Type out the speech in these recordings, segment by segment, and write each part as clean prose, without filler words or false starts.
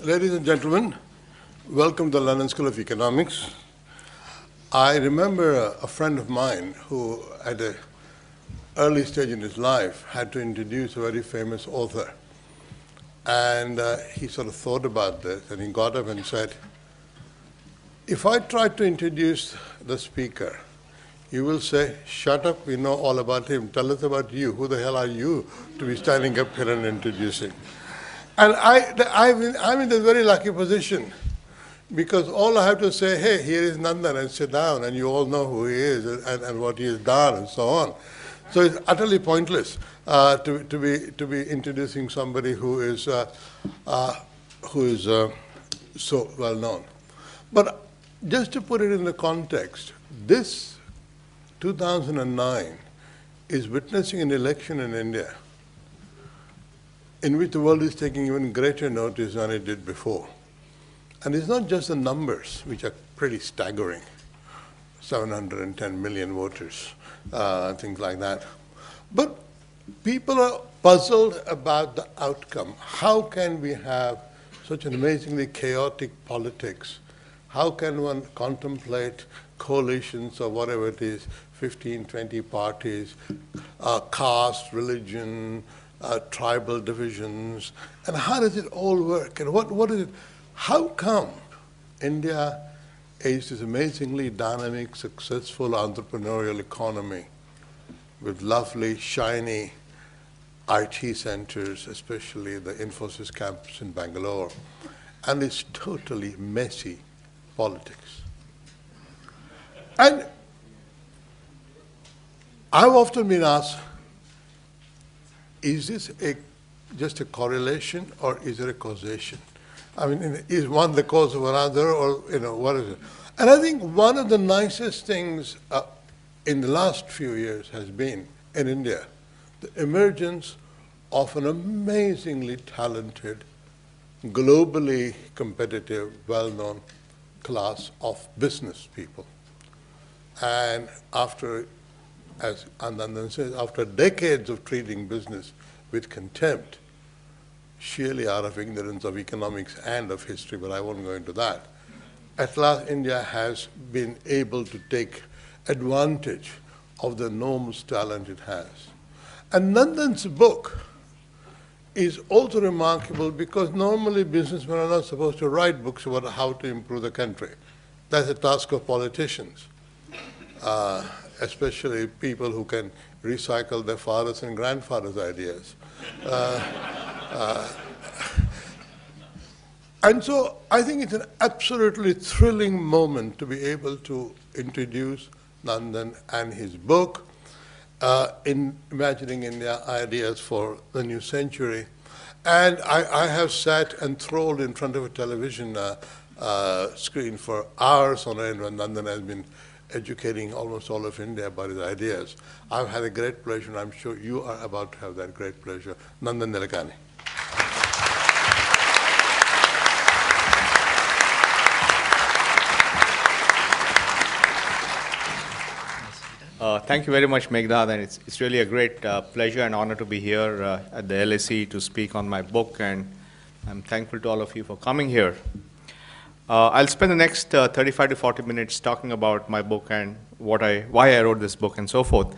Ladies and gentlemen, welcome to the London School of Economics. I remember a friend of mine who, at an early stage in his life, had to introduce a very famous author. And he sort of thought about this, and he got up and said, if I try to introduce the speaker, you will say, shut up, we know all about him. Tell us about you. Who the hell are you to be standing up here and introducing? And I'm in this very lucky position, because all I have to say, hey, here is Nandan, and sit down, and you all know who he is and what he has done and so on. So it's utterly pointless to be introducing somebody who is so well known. But just to put it in the context, this 2009 is witnessing an election in India in which the world is taking even greater notice than it did before. And it's not just the numbers, which are pretty staggering, 710 million voters, things like that. But people are puzzled about the outcome. How can we have such an amazingly chaotic politics? How can one contemplate coalitions or whatever it is, 15, 20 parties, caste, religion, tribal divisions, and how does it all work? And what is it? How come India is this amazingly dynamic, successful entrepreneurial economy with lovely, shiny IT centers, especially the Infosys campus in Bangalore, and this totally messy politics? And I've often been asked, is this just a correlation, or is there a causation? I mean, is one the cause of another, or what is it? And I think one of the nicest things in the last few years has been, in India, the emergence of an amazingly talented, globally competitive, well-known class of business people. And after, as Nandan says, after decades of treating business with contempt, sheerly out of ignorance of economics and of history, but I won't go into that, at last India has been able to take advantage of the enormous talent it has. And Nandan's book is also remarkable because normally businessmen are not supposed to write books about how to improve the country. That's the task of politicians. Especially people who can recycle their fathers' and grandfathers' ideas. And so I think it's an absolutely thrilling moment to be able to introduce Nandan and his book, in Imagining India, Ideas for the New Century. And I have sat enthralled in front of a television screen for hours on end when Nandan has been educating almost all of India about his ideas. I've had a great pleasure, and I'm sure you are about to have that great pleasure. Nandan Nilekani. Thank you very much, Meghdad, and it's really a great pleasure and honor to be here at the LSE to speak on my book, and I'm thankful to all of you for coming here. I'll spend the next 35 to 40 minutes talking about my book and why I wrote this book and so forth.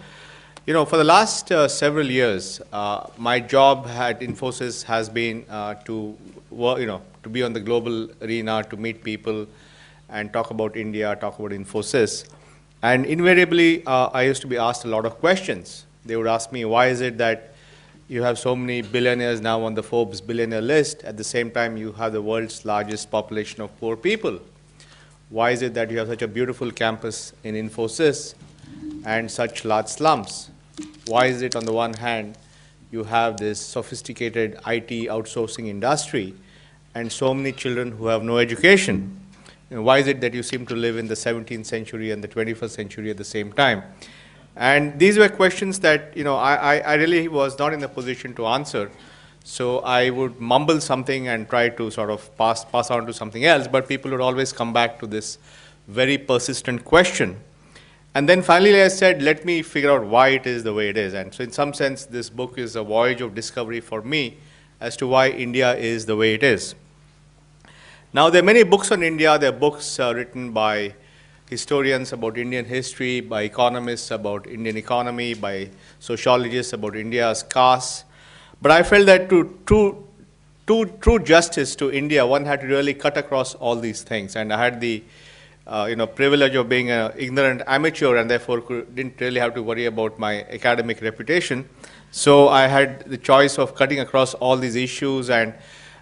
For the last several years, my job at Infosys has been to work, to be on the global arena, to meet people and talk about India, talk about Infosys. And invariably, I used to be asked a lot of questions. They would ask me, why is it that you have so many billionaires now on the Forbes billionaire list? At the same time, you have the world's largest population of poor people. Why is it that you have such a beautiful campus in Infosys and such large slums? Why is it, on the one hand, you have this sophisticated IT outsourcing industry and so many children who have no education? Why is it that you seem to live in the 17th century and the 21st century at the same time? And these were questions that I really was not in a position to answer. So I would mumble something and try to sort of pass on to something else, but people would always come back to this very persistent question. And then finally I said, let me figure out why it is the way it is. And so in some sense, this book is a voyage of discovery for me as to why India is the way it is. Now, there are many books on India. There are books written by historians about Indian history, by economists about Indian economy, by sociologists about India's caste. But I felt that to true justice to India, one had to really cut across all these things. And I had the privilege of being an ignorant amateur, and therefore didn't really have to worry about my academic reputation. So I had the choice of cutting across all these issues, and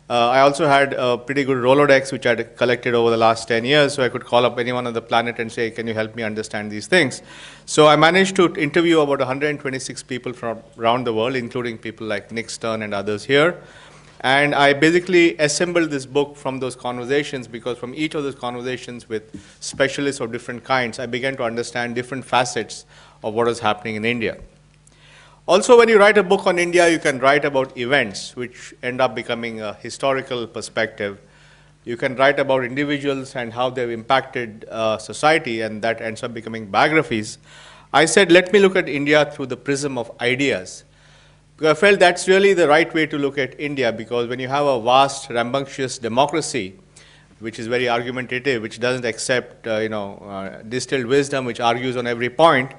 I also had a pretty good Rolodex, which I had collected over the last 10 years, so I could call up anyone on the planet and say, can you help me understand these things? So I managed to interview about 126 people from around the world, including people like Nick Stern and others here. And I basically assembled this book from those conversations, because from each of those conversations with specialists of different kinds, I began to understand different facets of what was happening in India. Also, when you write a book on India, you can write about events which end up becoming a historical perspective. You can write about individuals and how they've impacted society, and that ends up becoming biographies. I said, let me look at India through the prism of ideas. Because I felt that's really the right way to look at India, because when you have a vast, rambunctious democracy, which is very argumentative, which doesn't accept distilled wisdom, which argues on every point,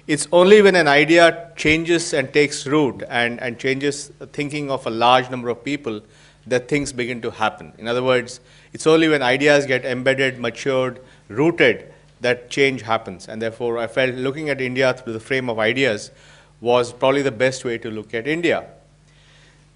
it's only when an idea changes and takes root and changes the thinking of a large number of people that things begin to happen. In other words, it's only when ideas get embedded, matured, rooted, that change happens. And therefore, I felt looking at India through the frame of ideas was probably the best way to look at India.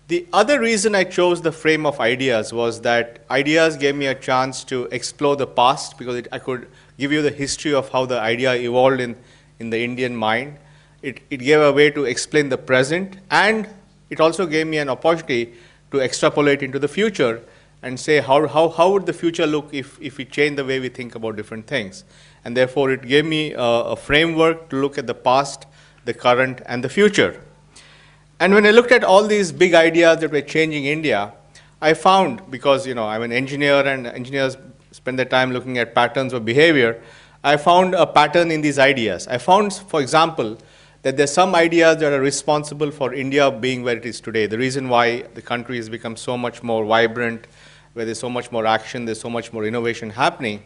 The other reason I chose the frame of ideas was that ideas gave me a chance to explore the past, because I could give you the history of how the idea evolved in the Indian mind. It gave a way to explain the present, and it also gave me an opportunity to extrapolate into the future and say how would the future look if we change the way we think about different things. And therefore, it gave me a framework to look at the past, the current, and the future. And when I looked at all these big ideas that were changing India, I found, because I'm an engineer and engineers spend their time looking at patterns of behavior, I found a pattern in these ideas. I found, for example, that there's some ideas that are responsible for India being where it is today. The reason why the country has become so much more vibrant, where there's so much more action, there's so much more innovation happening.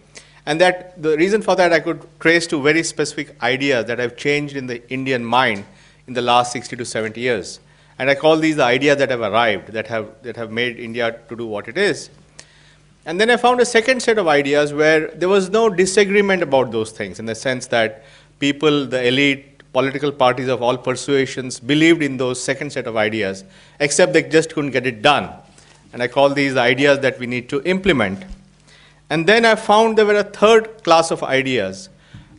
And that the reason for that I could trace to very specific ideas that have changed in the Indian mind in the last 60 to 70 years. And I call these the ideas that have arrived, that have made India to do what it is. And then I found a second set of ideas where there was no disagreement about those things, in the sense that people, the elite, political parties of all persuasions believed in those second set of ideas, except they just couldn't get it done. And I call these the ideas that we need to implement. And then I found there were a third class of ideas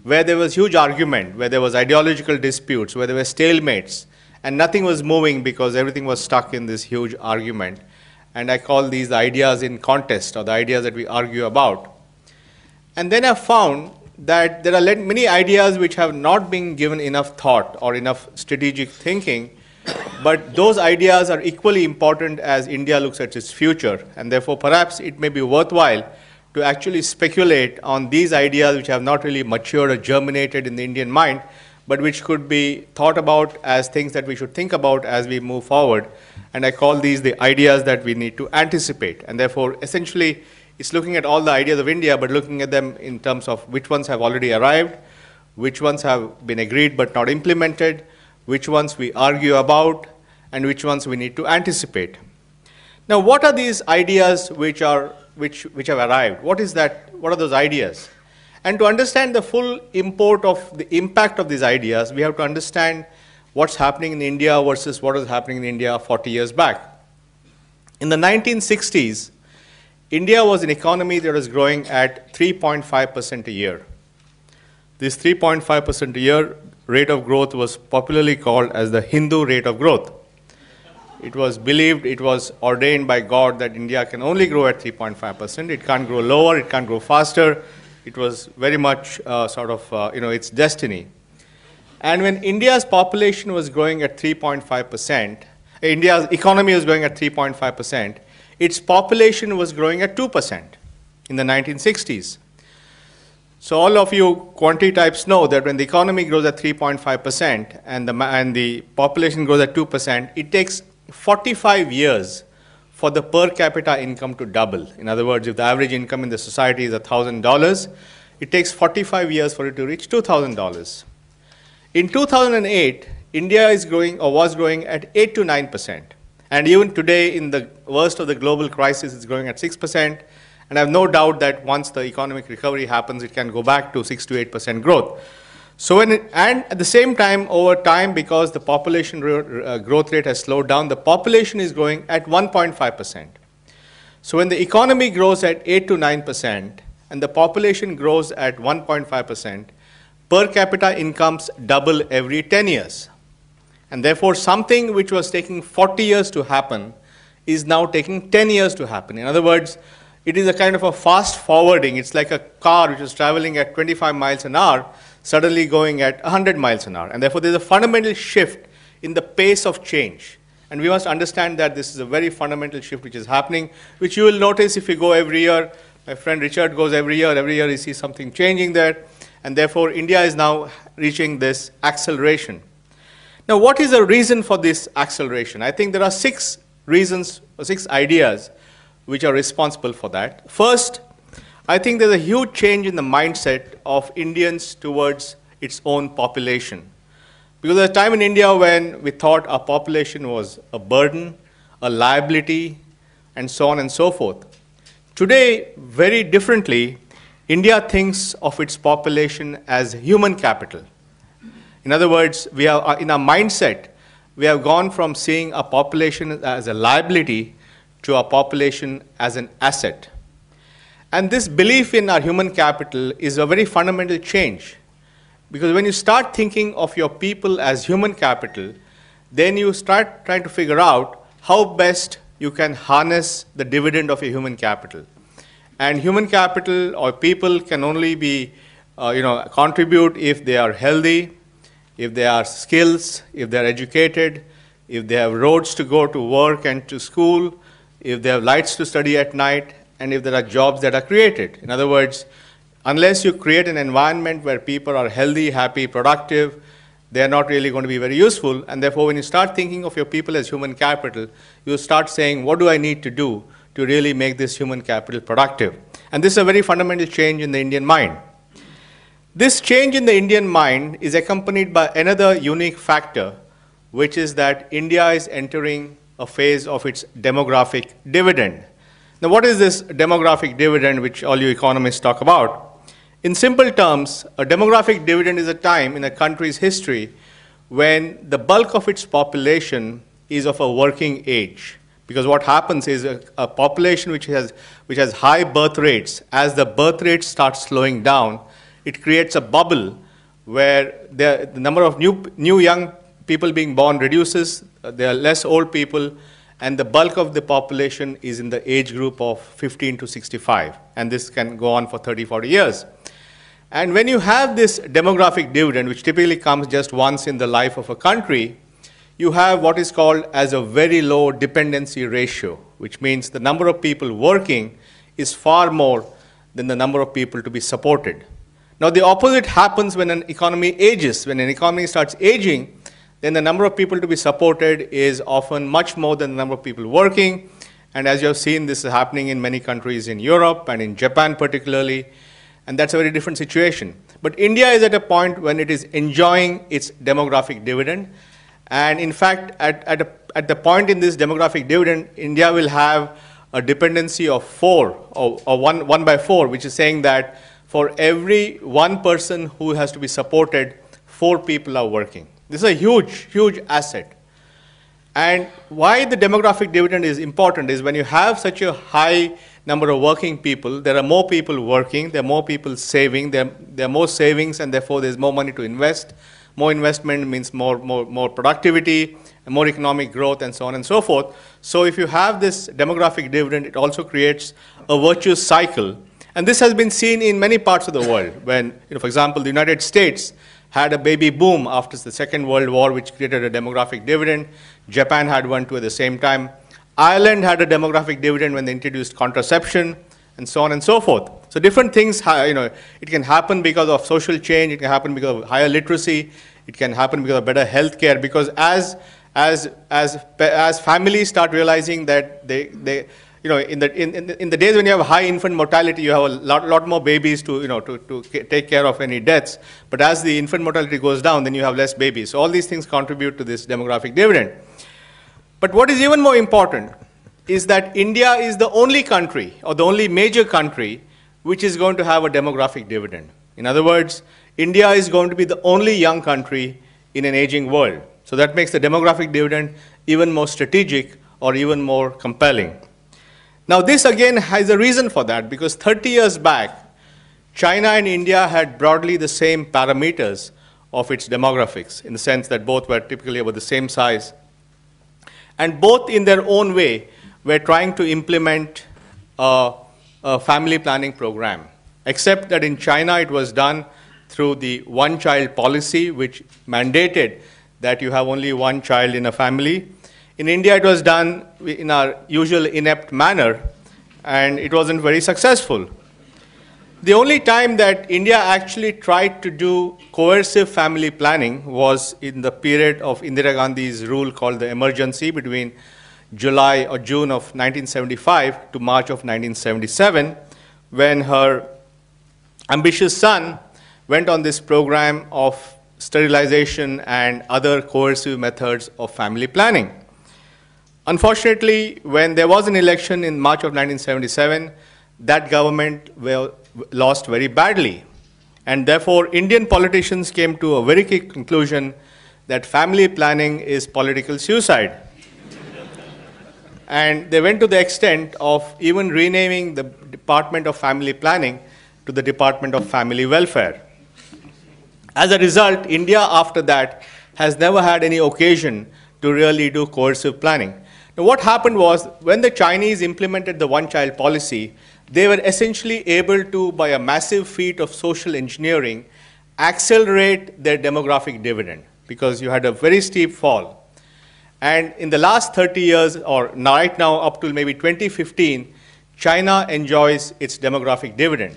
where there was huge argument, where there was ideological disputes, where there were stalemates, and nothing was moving because everything was stuck in this huge argument. And I call these the ideas in contest, or the ideas that we argue about. And then I found that there are many ideas which have not been given enough thought or enough strategic thinking, but those ideas are equally important as India looks at its future. And therefore, perhaps it may be worthwhile to actually speculate on these ideas which have not really matured or germinated in the Indian mind, but which could be thought about as things that we should think about as we move forward. And I call these the ideas that we need to anticipate. And therefore, essentially, it's looking at all the ideas of India, but looking at them in terms of which ones have already arrived, which ones have been agreed but not implemented, which ones we argue about, and which ones we need to anticipate. Now, what are these ideas which have arrived? What is that? What are those ideas? And to understand the full import of the impact of these ideas, we have to understand what's happening in India versus what was happening in India 40 years back. In the 1960s, India was an economy that was growing at 3.5% a year. This 3.5% a year rate of growth was popularly called as the Hindu rate of growth. It was believed, it was ordained by God that India can only grow at 3.5%. It can't grow lower, it can't grow faster. It was very much its destiny. And when India's population was growing at 3.5%, India's economy was growing at 3.5%, its population was growing at 2% in the 1960s. So all of you quantity types know that when the economy grows at 3.5% and the population grows at 2%, it takes 45 years for the per capita income to double. In other words, if the average income in the society is $1,000, it takes 45 years for it to reach $2,000. In 2008, India is growing or was growing at 8 to 9%. And even today, in the worst of the global crisis, it's growing at 6%. And I have no doubt that once the economic recovery happens, it can go back to 6 to 8% growth. So and at the same time, over time, because the population growth rate has slowed down, the population is growing at 1.5%. So when the economy grows at 8 to 9% and the population grows at 1.5%, per capita incomes double every 10 years. And therefore, something which was taking 40 years to happen is now taking 10 years to happen. In other words, it is a kind of a fast forwarding. It's like a car which is traveling at 25 miles an hour, suddenly going at 100 miles an hour. And therefore, there's a fundamental shift in the pace of change. And we must understand that this is a very fundamental shift which is happening, which you will notice if you go every year. My friend Richard goes every year he sees something changing there. And therefore, India is now reaching this acceleration. Now, what is the reason for this acceleration? I think there are 6 reasons, or 6 ideas which are responsible for that. First, I think there's a huge change in the mindset of Indians towards its own population. Because there's a time in India when we thought our population was a burden, a liability, and so on and so forth. Today, very differently, India thinks of its population as human capital. In other words, we are, in our mindset, we have gone from seeing our population as a liability to our population as an asset. And this belief in our human capital is a very fundamental change. Because when you start thinking of your people as human capital, then you start trying to figure out how best you can harness the dividend of your human capital. And human capital or people can only be, contribute if they are healthy, if they are skills, if they are educated, if they have roads to go to work and to school, if they have lights to study at night, and if there are jobs that are created. In other words, unless you create an environment where people are healthy, happy, productive, they are not really going to be very useful. And therefore, when you start thinking of your people as human capital, you start saying, what do I need to do to really make this human capital productive? And this is a very fundamental change in the Indian mind. This change in the Indian mind is accompanied by another unique factor, which is that India is entering a phase of its demographic dividend. Now, what is this demographic dividend which all you economists talk about? In simple terms, a demographic dividend is a time in a country's history when the bulk of its population is of a working age. Because what happens is a population which has high birth rates, as the birth rate starts slowing down, it creates a bubble where the number of new young people being born reduces, there are less old people, and the bulk of the population is in the age group of 15 to 65. And this can go on for 30, 40 years. And when you have this demographic dividend, which typically comes just once in the life of a country, you have what is called as a very low dependency ratio, which means the number of people working is far more than the number of people to be supported. Now, the opposite happens when an economy ages. When an economy starts aging, then the number of people to be supported is often much more than the number of people working. And as you have seen, this is happening in many countries in Europe and in Japan particularly. And that's a very different situation. But India is at a point when it is enjoying its demographic dividend. And in fact, at the point in this demographic dividend, India will have a dependency of 4, or 1 by 4, which is saying that for every 1 person who has to be supported, 4 people are working. This is a huge, huge asset. And why the demographic dividend is important is when you have such a high number of working people, there are more people working, there are more people saving, there are more savings, and therefore there's more money to invest. More investment means more productivity, and more economic growth, and so on and so forth. So if you have this demographic dividend, it also creates a virtuous cycle. And this has been seen in many parts of the world. When, for example, the United States had a baby boom after the Second World War, which created a demographic dividend. Japan had one too at the same time. Ireland had a demographic dividend when they introduced contraception, and so on and so forth. So different things, it can happen because of social change, it can happen because of higher literacy, it can happen because of better health care, because as as families start realizing that they you know, in the days when you have high infant mortality, you have a lot more babies to take care of any deaths. But as the infant mortality goes down, then you have less babies. So all these things contribute to this demographic dividend. But what is even more important is that India is the only country, or the only major country, which is going to have a demographic dividend. In other words, India is going to be the only young country in an aging world. So that makes the demographic dividend even more strategic or even more compelling. Now this again has a reason for that, because 30 years back, China and India had broadly the same parameters of its demographics, in the sense that both were typically about the same size. And both in their own way were trying to implement a family planning program, except that in China it was done through the one-child policy, which mandated that you have only one child in a family. In India, it was done in our usual inept manner, and it wasn't very successful. The only time that India actually tried to do coercive family planning was in the period of Indira Gandhi's rule called the emergency between July or June of 1975 to March of 1977, when her ambitious son went on this program of sterilization and other coercive methods of family planning. Unfortunately, when there was an election in March of 1977, that government lost very badly. And therefore, Indian politicians came to a very quick conclusion that family planning is political suicide. And they went to the extent of even renaming the Department of Family Planning to the Department of Family Welfare. As a result, India after that has never had any occasion to really do coercive planning. Now, what happened was, when the Chinese implemented the one-child policy, they were essentially able to, by a massive feat of social engineering, accelerate their demographic dividend, because you had a very steep fall. And in the last 30 years, or right now up to maybe 2015, China enjoys its demographic dividend.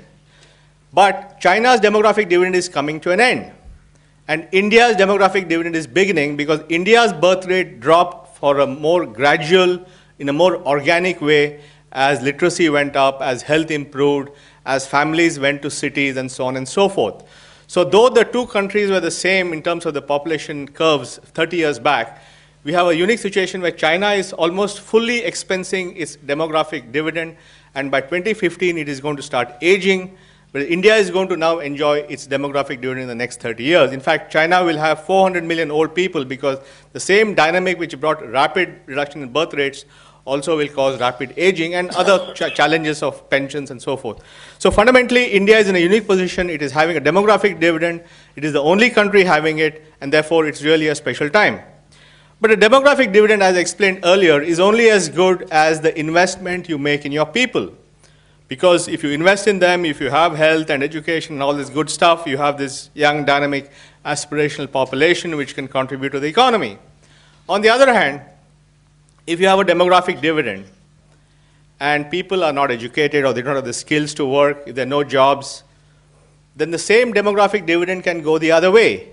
But China's demographic dividend is coming to an end. And India's demographic dividend is beginning, because India's birth rate dropped for a more gradual, in a more organic way, as literacy went up, as health improved, as families went to cities, and so on and so forth. So though the two countries were the same in terms of the population curves 30 years back, we have a unique situation where China is almost fully expensing its demographic dividend, and by 2015 it is going to start aging. But India is going to now enjoy its demographic dividend in the next 30 years. In fact, China will have 400 million old people, because the same dynamic which brought rapid reduction in birth rates also will cause rapid aging and other challenges of pensions and so forth. So fundamentally, India is in a unique position. It is having a demographic dividend. It is the only country having it, and therefore it's really a special time. But a demographic dividend, as I explained earlier, is only as good as the investment you make in your people. Because if you invest in them, if you have health and education and all this good stuff, you have this young, dynamic, aspirational population which can contribute to the economy. On the other hand, if you have a demographic dividend and people are not educated, or they don't have the skills to work, if there are no jobs, then the same demographic dividend can go the other way,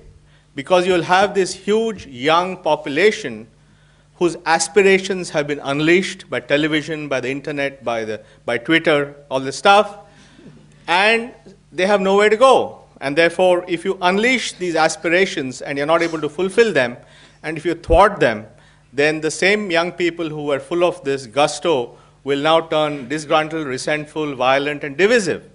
because you'll have this huge young population whose aspirations have been unleashed by television, by the internet, by Twitter, all this stuff, and they have nowhere to go. And therefore, if you unleash these aspirations and you're not able to fulfill them, and if you thwart them, then the same young people who were full of this gusto will now turn disgruntled, resentful, violent, and divisive.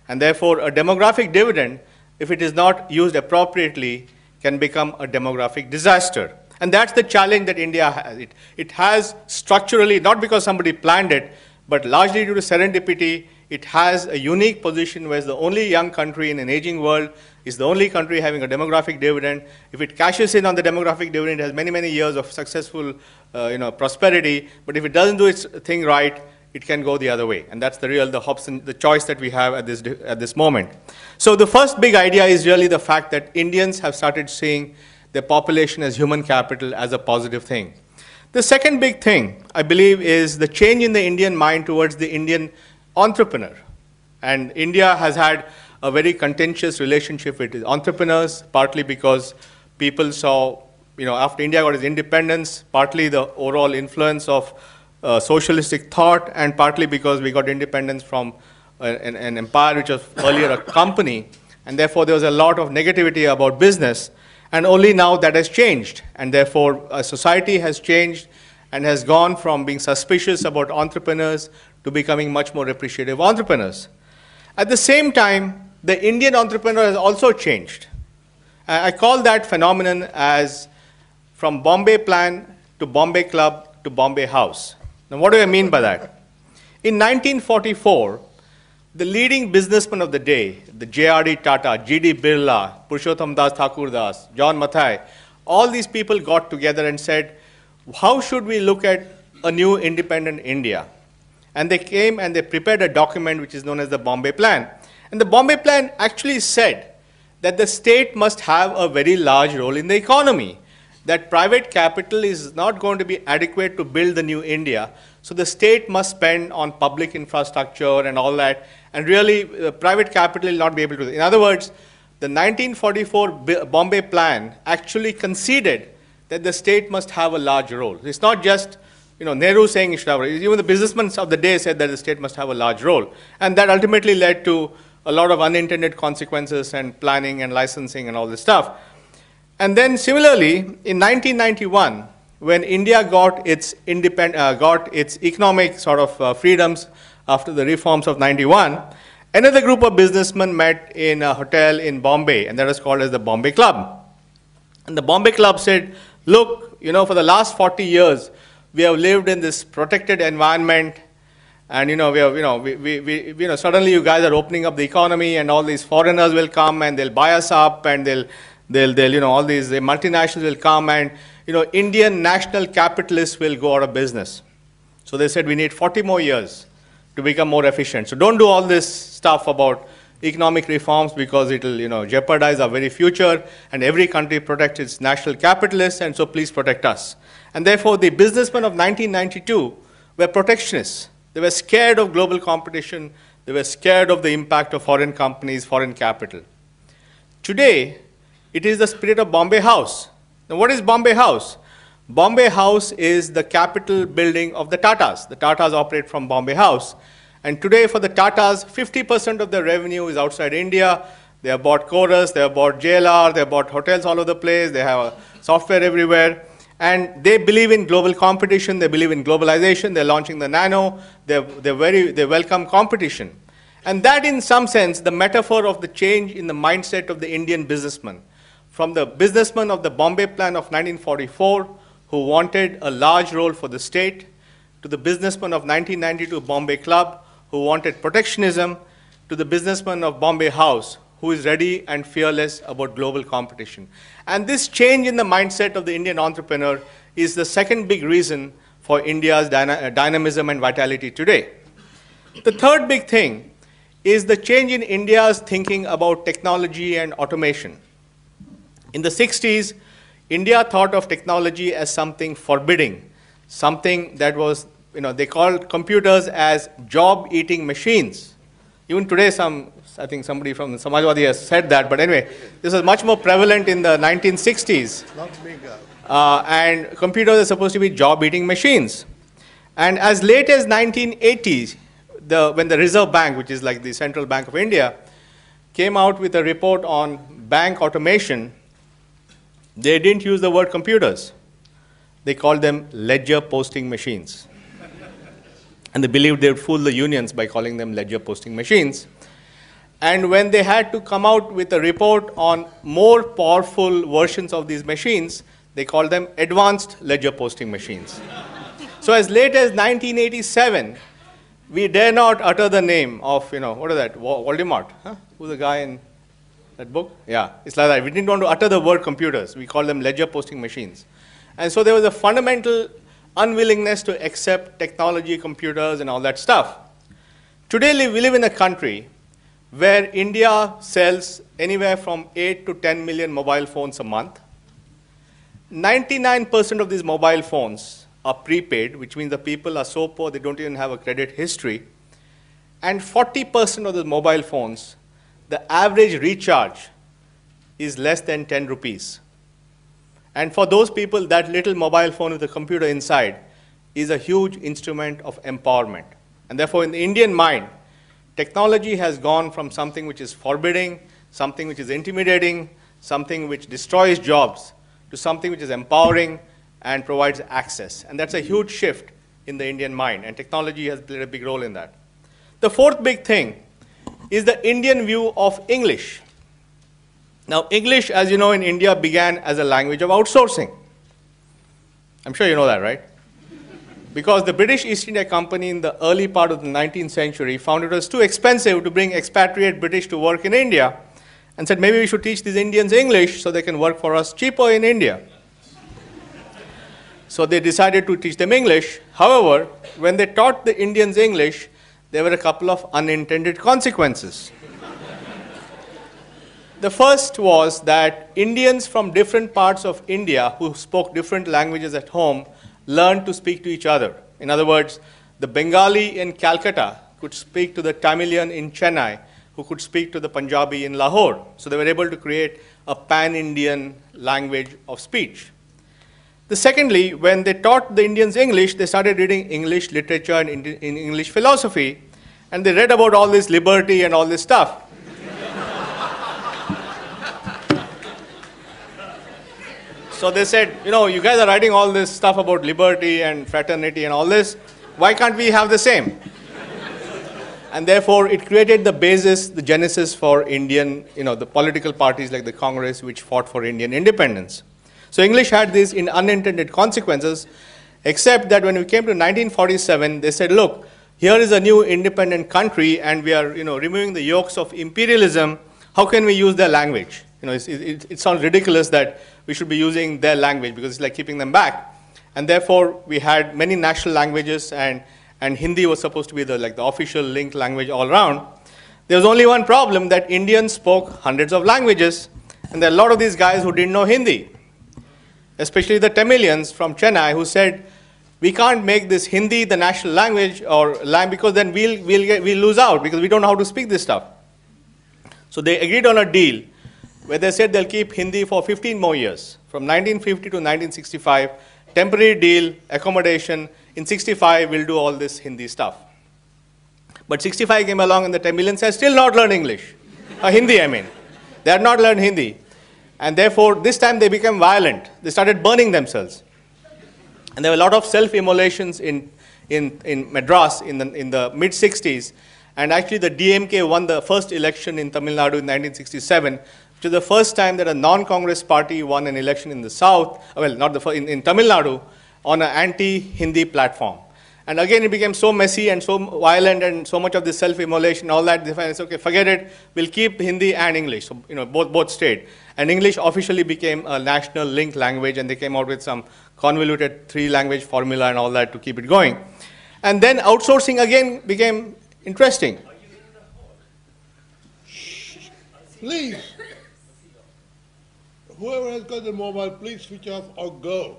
And therefore, a demographic dividend, if it is not used appropriately, can become a demographic disaster. And that's the challenge that India has. It has structurally, not because somebody planned it, but largely due to serendipity, it has a unique position where it's the only young country in an aging world, is the only country having a demographic dividend. If it cashes in on the demographic dividend, it has many, many years of successful prosperity. But if it doesn't do its thing right, it can go the other way. And that's the choice that we have at this moment. So the first big idea is really the fact that Indians have started seeing their population as human capital, as a positive thing. The second big thing, I believe, is the change in the Indian mind towards the Indian entrepreneur. And India has had a very contentious relationship with its entrepreneurs, partly because people saw after India got its independence, partly the overall influence of socialistic thought, and partly because we got independence from an empire which was earlier a company, and therefore there was a lot of negativity about business, and only now that has changed, and therefore society has changed and has gone from being suspicious about entrepreneurs to becoming much more appreciative of entrepreneurs. At the same time, the Indian entrepreneur has also changed. I call that phenomenon as from Bombay Plan to Bombay Club to Bombay House. Now, what do I mean by that? In 1944, the leading businessmen of the day, the J.R.D. Tata, G.D. Birla, Purushottam Das Thakur Das, John Mathai, all these people got together and said, how should we look at a new independent India? And they came and they prepared a document which is known as the Bombay Plan. And the Bombay Plan actually said that the state must have a very large role in the economy, that private capital is not going to be adequate to build the new India. So the state must spend on public infrastructure and all that, and really private capital will not be able to. In other words, the 1944 Bombay Plan actually conceded that the state must have a large role. It's not just Nehru saying it should have a role. Even the businessmen of the day said that the state must have a large role. And that ultimately led to a lot of unintended consequences and planning and licensing and all this stuff. And then similarly, in 1991, when India got its economic sort of freedoms after the reforms of 91, another group of businessmen met in a hotel in Bombay, and that was called as the Bombay Club. And the Bombay Club said, look, for the last 40 years, we have lived in this protected environment, and suddenly you guys are opening up the economy, and all these foreigners will come and they'll buy us up, and all these multinationals will come, and Indian national capitalists will go out of business. So they said we need 40 more years to become more efficient. So don't do all this stuff about economic reforms, because it will jeopardize our very future, and every country protects its national capitalists, and so please protect us. And therefore the businessmen of 1992 were protectionists. They were scared of global competition. They were scared of the impact of foreign companies, foreign capital. Today, it is the spirit of Bombay House. Now, what is Bombay House? Bombay House is the capital building of the Tatas. The Tatas operate from Bombay House. And today, for the Tatas, 50% of their revenue is outside India. They have bought Chorus, they have bought JLR, they have bought hotels all over the place, they have software everywhere. And they believe in global competition, they believe in globalization, they're launching the Nano, they welcome competition. And that, in some sense, the metaphor of the change in the mindset of the Indian businessman. From the businessman of the Bombay Plan of 1944, who wanted a large role for the state, to the businessman of 1992 Bombay Club, who wanted protectionism, to the businessman of Bombay House, who is ready and fearless about global competition. And this change in the mindset of the Indian entrepreneur is the second big reason for India's dynamism and vitality today. The third big thing is the change in India's thinking about technology and automation. In the 60s, India thought of technology as something forbidding, something that was, they called computers as job-eating machines. Even today, I think somebody from Samajwadi has said that, but anyway, this was much more prevalent in the 1960s. And computers are supposed to be job-eating machines. And as late as 1980s, when the Reserve Bank, which is like the Central Bank of India, came out with a report on bank automation, they didn't use the word computers. They called them ledger posting machines. And they believed they would fool the unions by calling them ledger posting machines. And when they had to come out with a report on more powerful versions of these machines, they called them advanced ledger posting machines. So as late as 1987, we dare not utter the name of, what is that, Voldemort? Huh? Who's the guy in that book? Yeah, it's like that. We didn't want to utter the word computers. We call them ledger posting machines. And so there was a fundamental unwillingness to accept technology, computers, and all that stuff. Today, we live in a country where India sells anywhere from 8 to 10 million mobile phones a month. 99% of these mobile phones are prepaid, which means the people are so poor they don't even have a credit history. And 40% of the mobile phones, the average recharge is less than 10 rupees. And for those people, that little mobile phone with a computer inside is a huge instrument of empowerment. And therefore, in the Indian mind, technology has gone from something which is forbidding, something which is intimidating, something which destroys jobs, to something which is empowering and provides access. And that's a huge shift in the Indian mind, and technology has played a big role in that. The fourth big thing is the Indian view of English. Now, English, as you know, in India began as a language of outsourcing. I'm sure you know that, right? Because the British East India Company in the early part of the 19th century found it was too expensive to bring expatriate British to work in India, and said maybe we should teach these Indians English so they can work for us cheaper in India. So they decided to teach them English. However, when they taught the Indians English, there were a couple of unintended consequences. The first was that Indians from different parts of India who spoke different languages at home learned to speak to each other. In other words, the Bengali in Calcutta could speak to the Tamilian in Chennai, who could speak to the Punjabi in Lahore. So they were able to create a pan-Indian language of speech. Secondly, when they taught the Indians English, they started reading English literature and in English philosophy, and they read about all this liberty and all this stuff. So they said, you know, you guys are writing all this stuff about liberty and fraternity and all this. Why can't we have the same? And therefore, it created the basis, the genesis for Indian, the political parties like the Congress, which fought for Indian independence. So English had these unintended consequences, except that when we came to 1947, they said, look, here is a new independent country, and we are, removing the yokes of imperialism. How can we use their language? It sounds ridiculous that we should be using their language because it's like keeping them back. And therefore, we had many national languages, and Hindi was supposed to be the official linked language all around. There was only one problem, that Indians spoke hundreds of languages, and there are a lot of these guys who didn't know Hindi, especially the Tamilians from Chennai, who said, we can't make this Hindi the national language because then we'll lose out because we don't know how to speak this stuff. So they agreed on a deal where they said they'll keep Hindi for 15 more years, from 1950 to 1965, temporary deal, accommodation. In 65, we'll do all this Hindi stuff. But 65 came along and the Tamilians had still not learned English. Hindi, I mean. They had not learned Hindi. And therefore, this time they became violent. They started burning themselves. And there were a lot of self-immolations in Madras in the mid-60s. And actually, the DMK won the first election in Tamil Nadu in 1967, which is the first time that a non-Congress party won an election in the South, well, not the first, in Tamil Nadu, on an anti-Hindi platform. And again, it became so messy and so violent and so much of this self-immolation and all that, they said, okay, forget it, we'll keep Hindi and English. So, both stayed. And English officially became a national linked language, and they came out with some convoluted three-language formula and all that to keep it going. And then outsourcing again became interesting. Please, whoever has got the mobile, please switch off or go.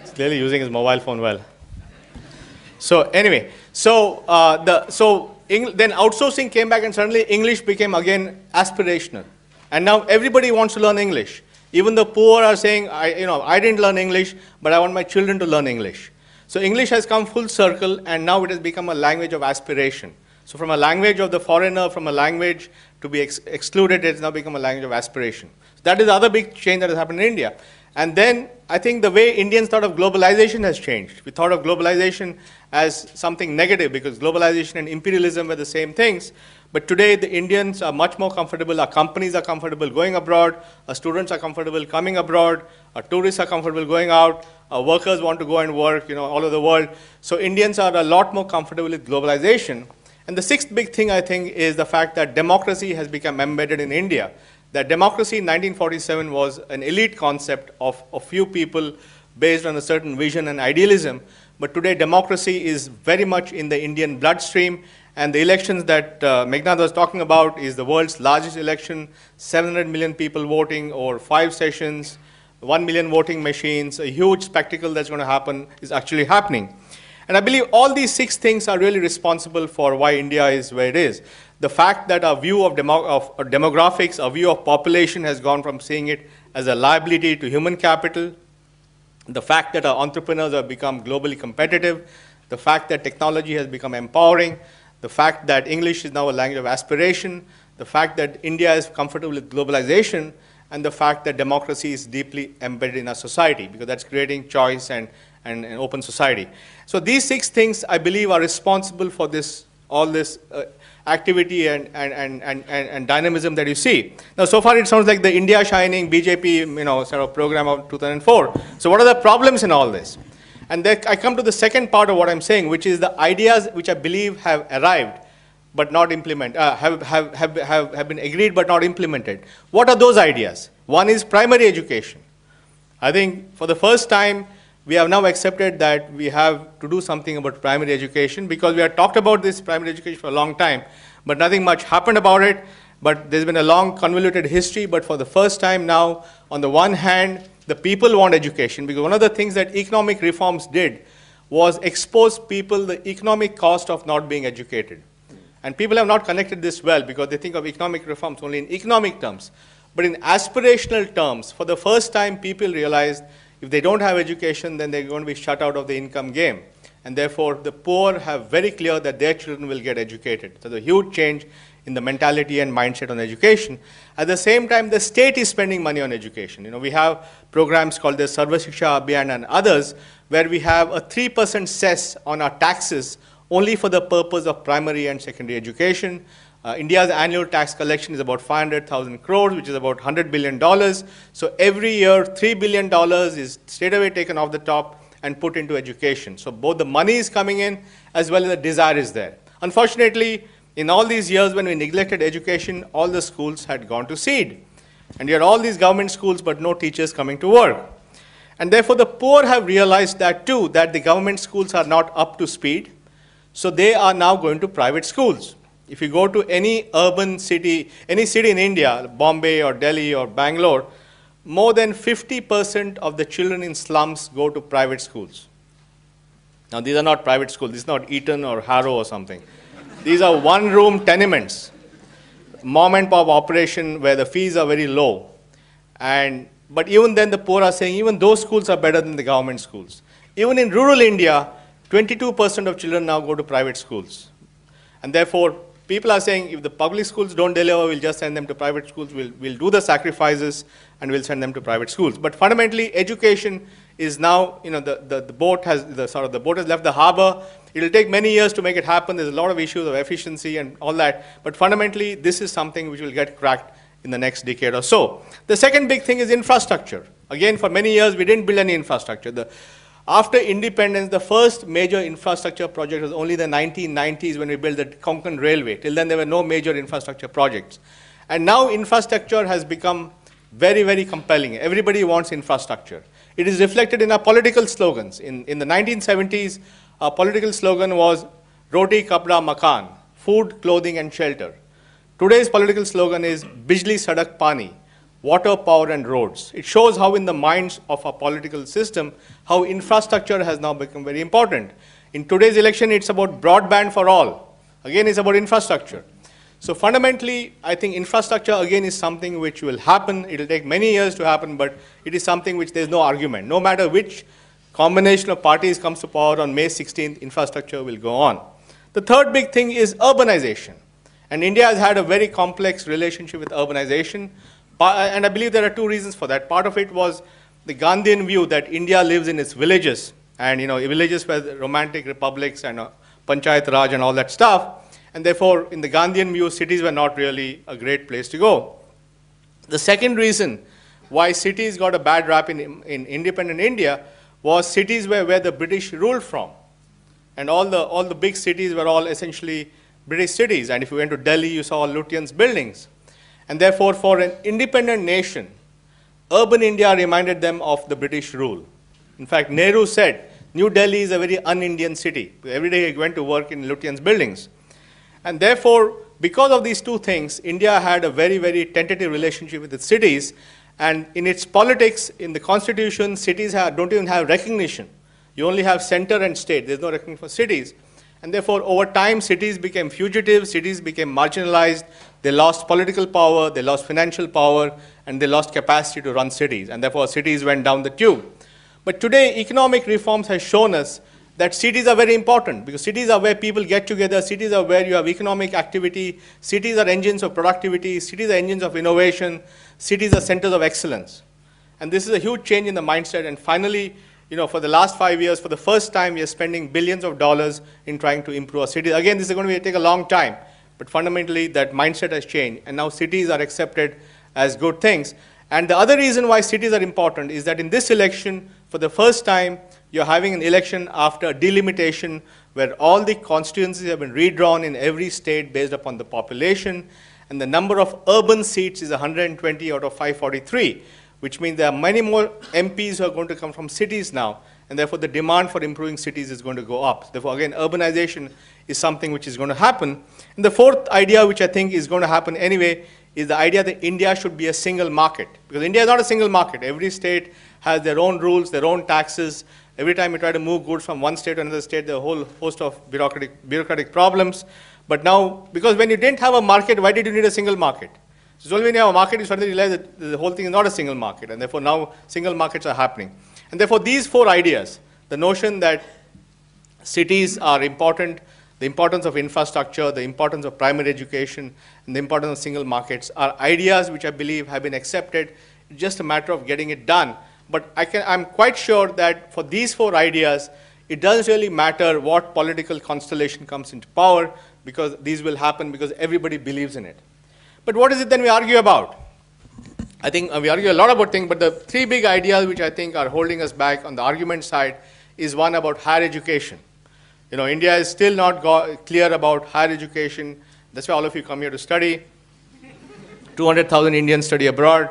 He's clearly using his mobile phone well. So anyway, then outsourcing came back, and suddenly English became again aspirational. And now everybody wants to learn English. Even the poor are saying, I didn't learn English, but I want my children to learn English. So English has come full circle, and now it has become a language of aspiration. So from a language of the foreigner, from a language to be excluded, it has now become a language of aspiration. So that is the other big change that has happened in India. And then I think the way Indians thought of globalization has changed. We thought of globalization as something negative because globalization and imperialism were the same things. But today the Indians are much more comfortable, our companies are comfortable going abroad, our students are comfortable coming abroad, our tourists are comfortable going out, our workers want to go and work all over the world. So Indians are a lot more comfortable with globalization. And the sixth big thing, I think, is the fact that democracy has become embedded in India. That democracy in 1947 was an elite concept of a few people based on a certain vision and idealism. But today, democracy is very much in the Indian bloodstream. And the elections that Meghnad was talking about is the world's largest election, 700 million people voting over 5 sessions, 1 million voting machines, a huge spectacle that's going to happen is actually happening. And I believe all these 6 things are really responsible for why India is where it is. The fact that our view of demographics, our view of population has gone from seeing it as a liability to human capital, the fact that our entrepreneurs have become globally competitive, the fact that technology has become empowering, the fact that English is now a language of aspiration, the fact that India is comfortable with globalization, and the fact that democracy is deeply embedded in our society, because that's creating choice and an open society. So these 6 things, I believe, are responsible for all this activity and dynamism that you see. Now, so far it sounds like the India Shining BJP, sort of program of 2004. So what are the problems in all this? And then I come to the second part of what I'm saying, which is the ideas which I believe have arrived but not implemented, have been agreed but not implemented. What are those ideas? One is primary education. I think for the first time, we have now accepted that we have to do something about primary education, because we have talked about this primary education for a long time, but nothing much happened about it. But there's been a long convoluted history, but for the first time now, on the one hand, the people want education, because one of the things that economic reforms did was expose people the economic cost of not being educated. And people have not connected this well, because they think of economic reforms only in economic terms. But in aspirational terms, for the first time, people realized if they don't have education, then they're going to be shut out of the income game. And therefore, the poor have very clear that their children will get educated. So there's a huge change in the mentality and mindset on education. At the same time, the state is spending money on education. We have programs called the Sarva Shiksha Abhiyan and others, where we have a 3% cess on our taxes only for the purpose of primary and secondary education. India's annual tax collection is about 500,000 crores, which is about $100 billion. So every year, $3 billion is straight away taken off the top and put into education. So both the money is coming in as well as the desire is there. Unfortunately, in all these years when we neglected education, all the schools had gone to seed. And you had all these government schools but no teachers coming to work. And therefore the poor have realized that too, that the government schools are not up to speed. So they are now going to private schools. If you go to any urban city, any city in India, Bombay or Delhi or Bangalore, more than 50% of the children in slums go to private schools. Now, these are not private schools. This is not Eton or Harrow or something. These are one-room tenements, mom and pop operation where the fees are very low. But even then, the poor are saying even those schools are better than the government schools. Even in rural India, 22% of children now go to private schools. And therefore, people are saying if the public schools don't deliver, we'll just send them to private schools. We'll do the sacrifices and we'll send them to private schools. But fundamentally, education is now, the boat has left the harbor. It'll take many years to make it happen. There's a lot of issues of efficiency and all that. But fundamentally, this is something which will get cracked in the next decade or so. The second big thing is infrastructure. Again, for many years, we didn't build any infrastructure. After independence, the first major infrastructure project was only the 1990s when we built the Konkan Railway. Till then, there were no major infrastructure projects. And now infrastructure has become very, very compelling. Everybody wants infrastructure. It is reflected in our political slogans. In the 1970s, our political slogan was Roti, Kapda, Makan, food, clothing, and shelter. Today's political slogan is Bijli, Sadak, Pani, water, power, and roads. It shows how in the minds of our political system, how infrastructure has now become very important. In today's election, it's about broadband for all. Again, it's about infrastructure. So fundamentally, I think infrastructure, again, is something which will happen. It will take many years to happen, but it is something which there's no argument. No matter which combination of parties comes to power on May 16th, infrastructure will go on. The third big thing is urbanization. And India has had a very complex relationship with urbanization. And I believe there are two reasons for that. Part of it was the Gandhian view that India lives in its villages. And villages were romantic republics and Panchayat Raj and all that stuff. And therefore, in the Gandhian view, cities were not really a great place to go. The second reason why cities got a bad rap in independent India was cities where the British ruled from. And all the big cities were all essentially British cities. And if you went to Delhi, you saw Lutyens' buildings. And therefore, for an independent nation, urban India reminded them of the British rule. In fact, Nehru said, New Delhi is a very un-Indian city. Every day he went to work in Lutyens' buildings. And therefore, because of these two things, India had a very, very tentative relationship with its cities. And in its politics, in the constitution, cities don't even have recognition. You only have center and state. There's no recognition for cities. And therefore, over time, cities became fugitive, cities became marginalized, they lost political power, they lost financial power, and they lost capacity to run cities. And therefore, cities went down the tube. But today, economic reforms have shown us that cities are very important, because cities are where people get together, cities are where you have economic activity, cities are engines of productivity, cities are engines of innovation, cities are centers of excellence. And this is a huge change in the mindset. And finally, for the last 5 years, for the first time, we are spending billions of dollars in trying to improve our cities. Again, this is going to take a long time, but fundamentally, that mindset has changed, and now cities are accepted as good things. And the other reason why cities are important is that in this election, for the first time, you're having an election after delimitation, where all the constituencies have been redrawn in every state based upon the population, and the number of urban seats is 120 out of 543. Which means there are many more MPs who are going to come from cities now, and therefore the demand for improving cities is going to go up. Therefore, again, urbanization is something which is going to happen. And the fourth idea, which I think is going to happen anyway, is the idea that India should be a single market. Because India is not a single market. Every state has their own rules, their own taxes. Every time you try to move goods from one state to another state, there are a whole host of bureaucratic problems. But now, because when you didn't have a market, why did you need a single market? So only when you have a market, you suddenly realize that the whole thing is not a single market, and therefore now single markets are happening. And therefore these four ideas, the notion that cities are important, the importance of infrastructure, the importance of primary education, and the importance of single markets are ideas which I believe have been accepted. It's just a matter of getting it done. But I'm quite sure that for these four ideas, it doesn't really matter what political constellation comes into power, because these will happen because everybody believes in it. But what is it then we argue about? I think we argue a lot about things, but the three big ideas which I think are holding us back on the argument side is one about higher education. India is still not clear about higher education. That's why all of you come here to study. 200,000 Indians study abroad.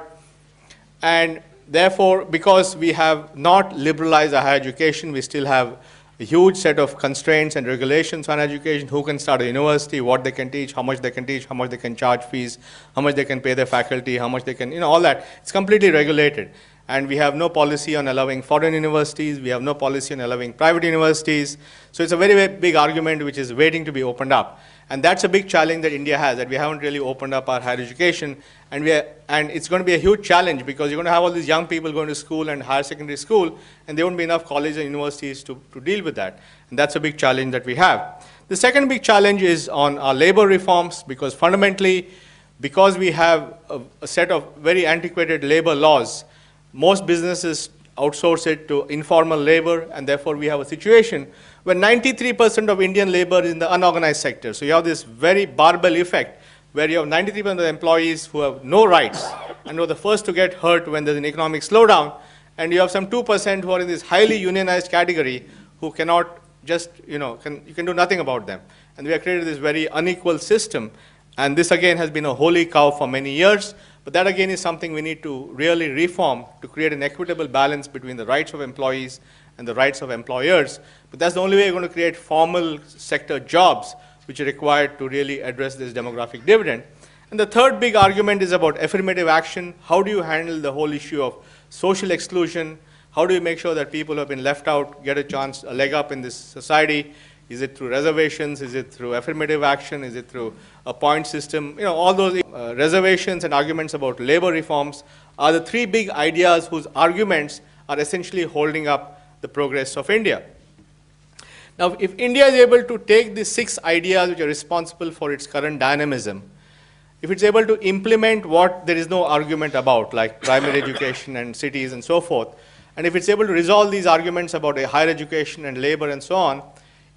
And therefore, because we have not liberalized our higher education, we still have a huge set of constraints and regulations on education, who can start a university, what they can teach, how much they can charge fees, how much they can pay their faculty, how much they can, all that. It's completely regulated. And we have no policy on allowing foreign universities. We have no policy on allowing private universities. So it's a very, very big argument which is waiting to be opened up. And that's a big challenge that India has, that we haven't really opened up our higher education. And it's going to be a huge challenge, because you're going to have all these young people going to school and higher secondary school, and there won't be enough colleges and universities to deal with that. And that's a big challenge that we have. The second big challenge is on our labor reforms, because fundamentally, because we have a set of very antiquated labor laws, most businesses outsource it to informal labor, and therefore we have a situation where 93% of Indian labor is in the unorganized sector. So you have this very barbell effect, where you have 93% of the employees who have no rights and who are the first to get hurt when there's an economic slowdown, and you have some 2% who are in this highly unionized category who cannot just, you can do nothing about them. And we have created this very unequal system, and this again has been a holy cow for many years. But that again is something we need to really reform to create an equitable balance between the rights of employees and the rights of employers. But that's the only way you're going to create formal sector jobs which are required to really address this demographic dividend. And the third big argument is about affirmative action. How do you handle the whole issue of social exclusion? How do you make sure that people who have been left out get a chance, a leg up in this society? Is it through reservations? Is it through affirmative action? Is it through a point system? All those reservations and arguments about labor reforms are the three big ideas whose arguments are essentially holding up the progress of India. Now, if India is able to take these 6 ideas which are responsible for its current dynamism, if it's able to implement what there is no argument about, like primary education and cities and so forth, and if it's able to resolve these arguments about a higher education and labor and so on,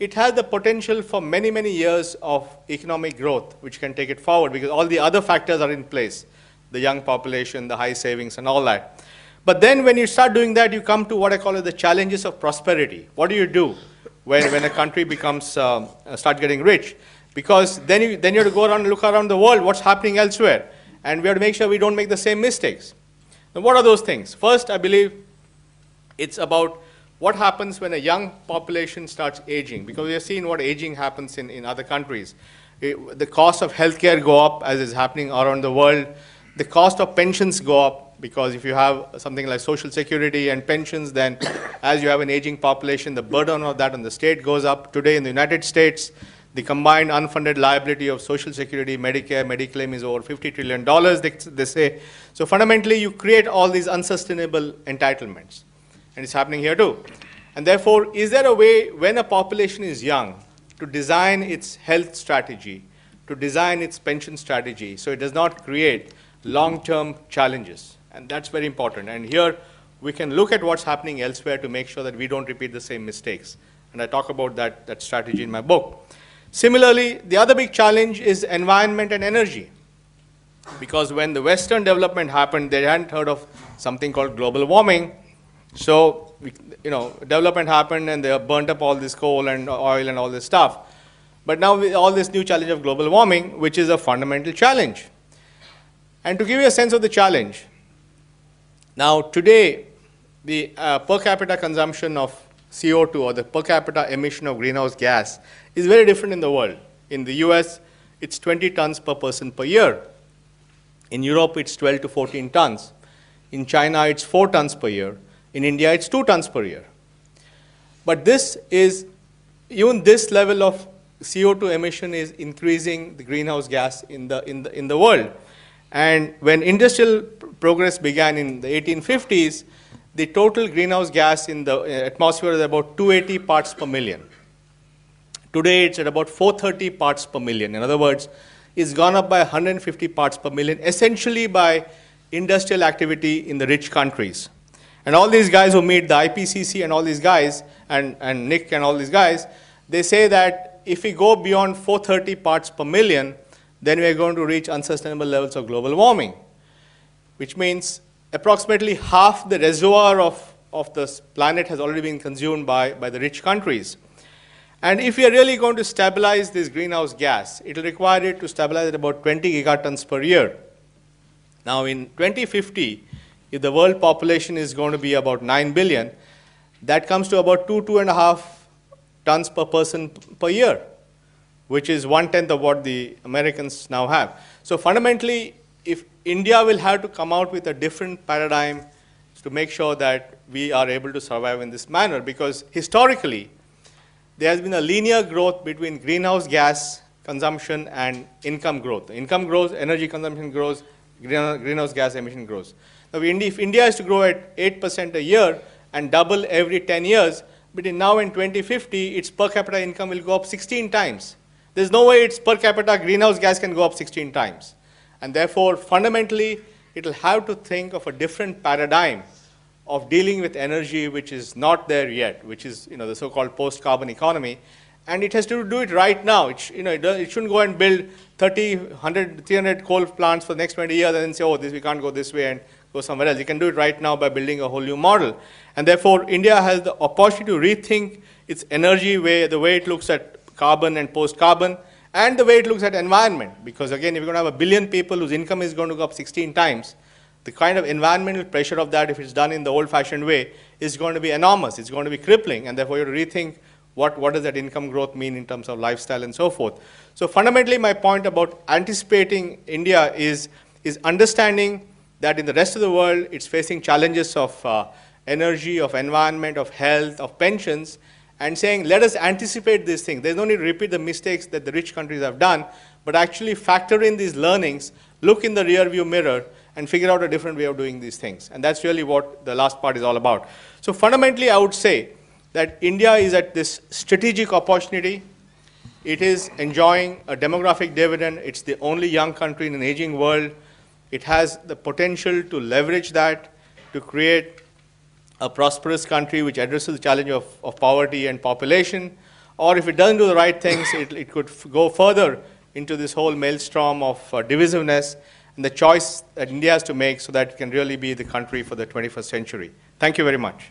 it has the potential for many, many years of economic growth, which can take it forward, because all the other factors are in place, the young population, the high savings, and all that. But then when you start doing that, you come to what I call the challenges of prosperity. What do you do when a country becomes, start getting rich? Because then you have to go around and look around the world, what's happening elsewhere. And we have to make sure we don't make the same mistakes. Now, what are those things? First, I believe it's about what happens when a young population starts aging, because we have seen what aging happens in other countries. The cost of healthcare go up, as is happening around the world. the cost of pensions go up, because if you have something like social security and pensions, then as you have an aging population, the burden of that on the state goes up. Today in the United States, the combined unfunded liability of social security, Medicare, Mediclaim is over $50 trillion, they say. So fundamentally, you create all these unsustainable entitlements. And it's happening here too. And therefore, is there a way, when a population is young, to design its health strategy, to design its pension strategy, so it does not create long-term challenges? And that's very important. And here, we can look at what's happening elsewhere to make sure that we don't repeat the same mistakes. And I talk about that strategy in my book. Similarly, the other big challenge is environment and energy. Because when the Western development happened, they hadn't heard of something called global warming. So, development happened and they burnt up all this coal and oil and all this stuff. But now with all this new challenge of global warming, which is a fundamental challenge. And to give you a sense of the challenge, now today, the per capita consumption of CO2, or the per capita emission of greenhouse gas, is very different in the world. In the US, it's 20 tons per person per year. In Europe, it's 12 to 14 tons. In China, it's 4 tons per year. In India, it's 2 tons per year. But even this level of CO2 emission is increasing the greenhouse gas in the world. And when industrial progress began in the 1850s, the total greenhouse gas in the atmosphere is about 280 parts per million. Today, it's at about 430 parts per million. In other words, it's gone up by 150 parts per million, essentially by industrial activity in the rich countries. And all these guys who meet the IPCC and all these guys, and Nick and all these guys, they say that if we go beyond 430 parts per million, then we are going to reach unsustainable levels of global warming, which means approximately half the reservoir of this planet has already been consumed by the rich countries. And if we are really going to stabilize this greenhouse gas, it will require it to stabilize at about 20 gigatons per year. Now in 2050, if the world population is going to be about 9 billion, that comes to about 2.5 tons per person per year, which is 1/10 of what the Americans now have. So fundamentally, if India will have to come out with a different paradigm to make sure that we are able to survive in this manner, because historically, there has been a linear growth between greenhouse gas consumption and income growth. Income grows, energy consumption grows, greenhouse gas emission grows. Now, if India is to grow at 8% a year and double every 10 years, between now and 2050, its per capita income will go up 16 times. There's no way its per capita greenhouse gas can go up 16 times. And therefore, fundamentally, it will have to think of a different paradigm of dealing with energy which is not there yet, which is the so-called post-carbon economy. And it has to do it right now. It shouldn't go and build 30, 100, 300 coal plants for the next 20 years and then say, oh, we can't go this way and go somewhere else. You can do it right now by building a whole new model. And therefore, India has the opportunity to rethink its energy the way it looks at carbon and post-carbon, and the way it looks at environment. Because again, if you're going to have 1 billion people whose income is going to go up 16 times, the kind of environmental pressure of that, if it's done in the old-fashioned way, is going to be enormous. It's going to be crippling, and therefore you have to rethink what does that income growth mean in terms of lifestyle and so forth. So fundamentally, my point about anticipating India is understanding that in the rest of the world, it's facing challenges of energy, of environment, of health, of pensions, and saying, let us anticipate these things. There's no need to repeat the mistakes that the rich countries have done, but actually factor in these learnings, look in the rearview mirror, and figure out a different way of doing these things. And that's really what the last part is all about. So fundamentally, I would say that India is at this strategic opportunity. It is enjoying a demographic dividend. It's the only young country in an aging world. It has the potential to leverage that to create a prosperous country which addresses the challenge of poverty and population. Or if it doesn't do the right things, it could go further into this whole maelstrom of divisiveness, and the choice that India has to make so that it can really be the country for the 21st century. Thank you very much.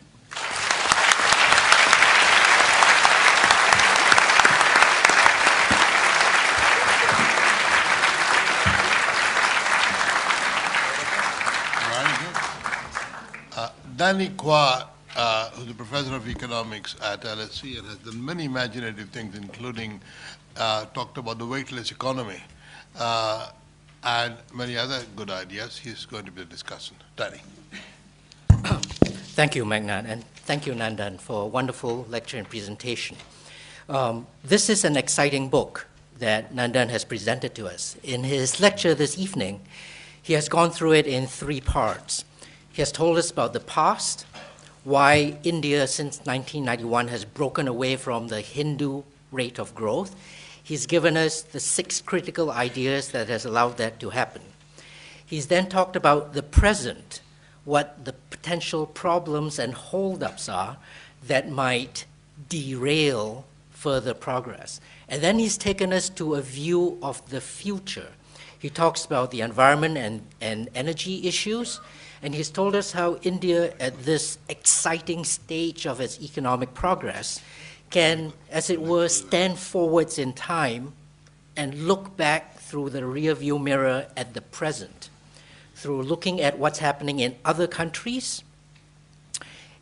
Danny Kwa, who's a professor of economics at LSE and has done many imaginative things, including talked about the weightless economy. and many other good ideas. He's going to be the discussant. Danny. Thank you, Magnan, and thank you, Nandan, for a wonderful lecture and presentation. This is an exciting book that Nandan has presented to us. In his lecture this evening, he has gone through it in 3 parts. He has told us about the past, why India since 1991 has broken away from the Hindu rate of growth. He's given us the 6 critical ideas that has allowed that to happen. He's then talked about the present, what the potential problems and holdups are that might derail further progress. And then he's taken us to a view of the future. He talks about the environment and energy issues, and he's told us how India, at this exciting stage of its economic progress, can, as it were, stand forwards in time and look back through the rearview mirror at the present, through looking at what's happening in other countries,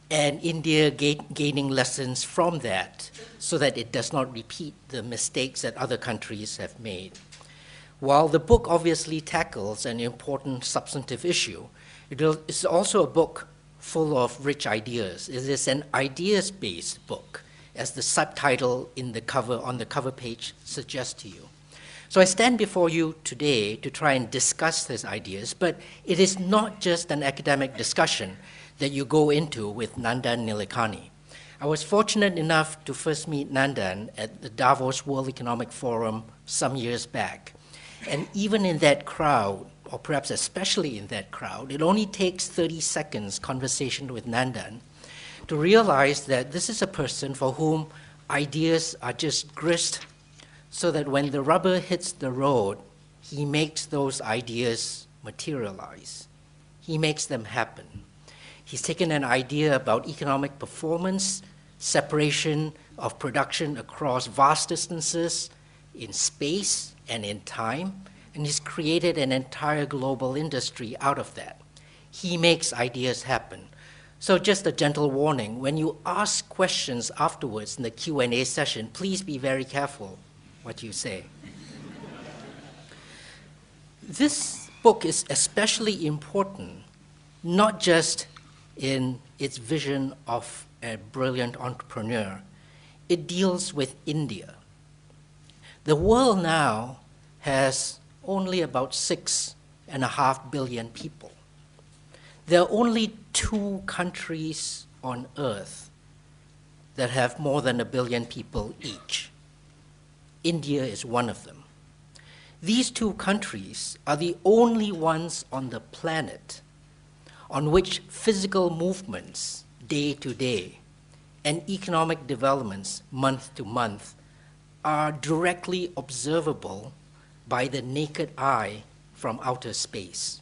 and India gaining lessons from that so that it does not repeat the mistakes that other countries have made. While the book obviously tackles an important substantive issue, it is also a book full of rich ideas. It is an ideas-based book, as the subtitle on the cover page suggests to you. So I stand before you today to try and discuss these ideas, but it is not just an academic discussion that you go into with Nandan Nilekani. I was fortunate enough to first meet Nandan at the Davos World Economic Forum some years back. And even in that crowd, or perhaps especially in that crowd, it only takes 30 seconds conversation with Nandan to realize that this is a person for whom ideas are just grist, so that when the rubber hits the road, he makes those ideas materialize. He makes them happen. He's taken an idea about economic performance, separation of production across vast distances in space and in time, and he's created an entire global industry out of that. He makes ideas happen. So just a gentle warning, when you ask questions afterwards in the Q&A session, please be very careful what you say. This book is especially important, not just in its vision of a brilliant entrepreneur. It deals with India. The world now has only about 6.5 billion people. There are only 2 countries on earth that have more than 1 billion people each. India is one of them. These 2 countries are the only ones on the planet on which physical movements day to day and economic developments month to month are directly observable by the naked eye from outer space.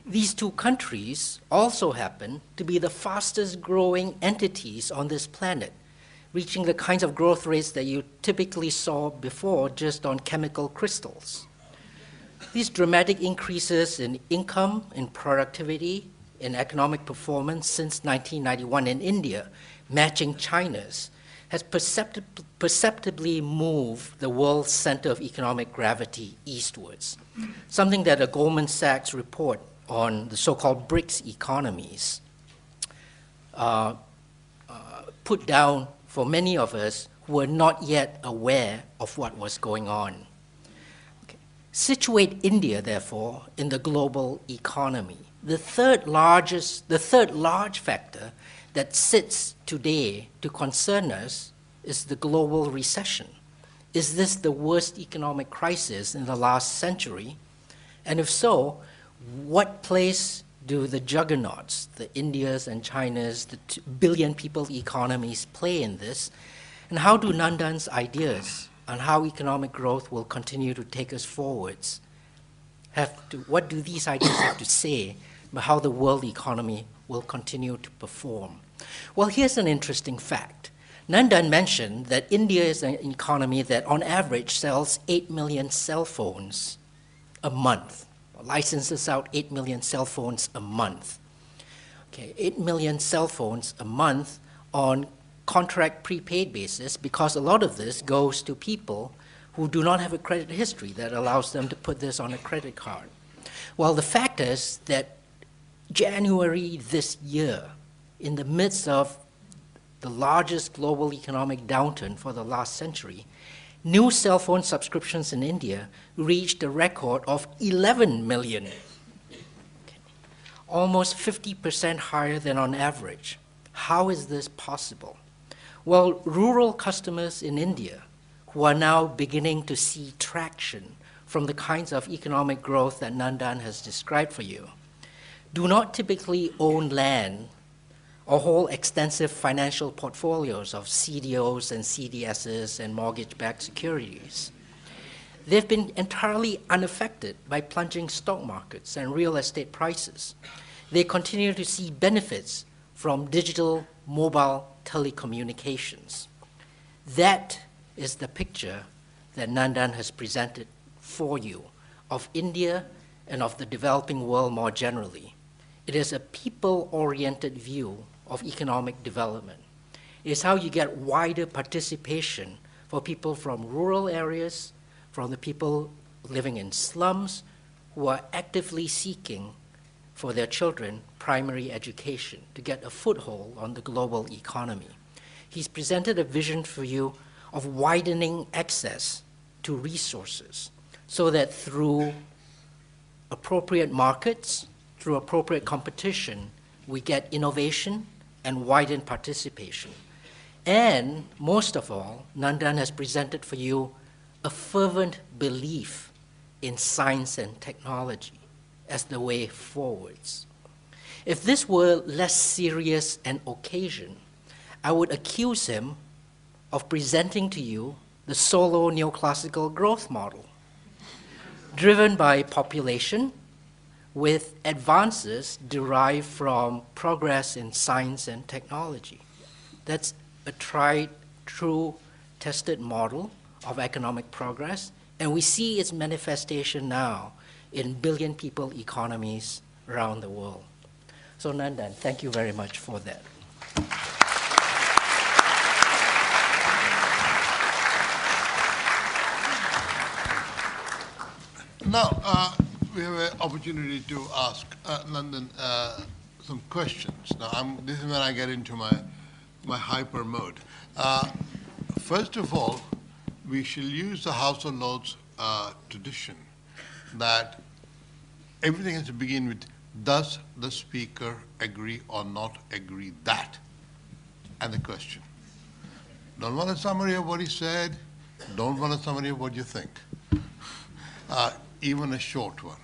These 2 countries also happen to be the fastest growing entities on this planet, reaching the kinds of growth rates that you typically saw before just on chemical crystals. These dramatic increases in income, in productivity, in economic performance since 1991 in India, matching China's, has perceptibly moved the world's center of economic gravity eastwards, something that a Goldman Sachs report on the so-called BRICS economies put down for many of us who were not yet aware of what was going on. Okay. Situate India, therefore, in the global economy. The third large factor that sits today to concern us is the global recession. Is this the worst economic crisis in the last century? And if so, what place do the juggernauts, the Indias and Chinas, the 2 billion people economies play in this? And how do Nandan's ideas on how economic growth will continue to take us forwards what do these ideas have to say about how the world economy will continue to perform? Well, here's an interesting fact. Nandan mentioned that India is an economy that on average sells 8 million cell phones a month, licenses out 8 million cell phones a month. Okay, 8 million cell phones a month on contract prepaid basis, because a lot of this goes to people who do not have a credit history that allows them to put this on a credit card. Well, the fact is that January this year, in the midst of the largest global economic downturn for the last century, new cell phone subscriptions in India reached a record of 11 million, almost 50% higher than on average. How is this possible? Well, rural customers in India, who are now beginning to see traction from the kinds of economic growth that Nandan has described for you, do not typically own land or hold extensive financial portfolios of CDOs and CDSs and mortgage-backed securities. They've been entirely unaffected by plunging stock markets and real estate prices. They continue to see benefits from digital mobile telecommunications. That is the picture that Nandan has presented for you of India and of the developing world more generally. It is a people-oriented view of economic development. It is how you get wider participation for people from rural areas, from the people living in slums who are actively seeking for their children primary education to get a foothold on the global economy. He's presented a vision for you of widening access to resources so that through appropriate markets, through appropriate competition, we get innovation and widened participation. And most of all, Nandan has presented for you a fervent belief in science and technology as the way forwards. If this were less serious an occasion, I would accuse him of presenting to you the solo neoclassical growth model, driven by population with advances derived from progress in science and technology. That's a tried, true, tested model of economic progress, and we see its manifestation now in billion people economies around the world. So Nandan, thank you very much for that. Now, we have an opportunity to ask Nandan some questions. Now, this is when I get into my hyper mode. First of all, we shall use the House of Lords tradition that everything has to begin with, does the speaker agree or not agree that? And the question. Don't want a summary of what he said, don't want a summary of what you think. Even a short one.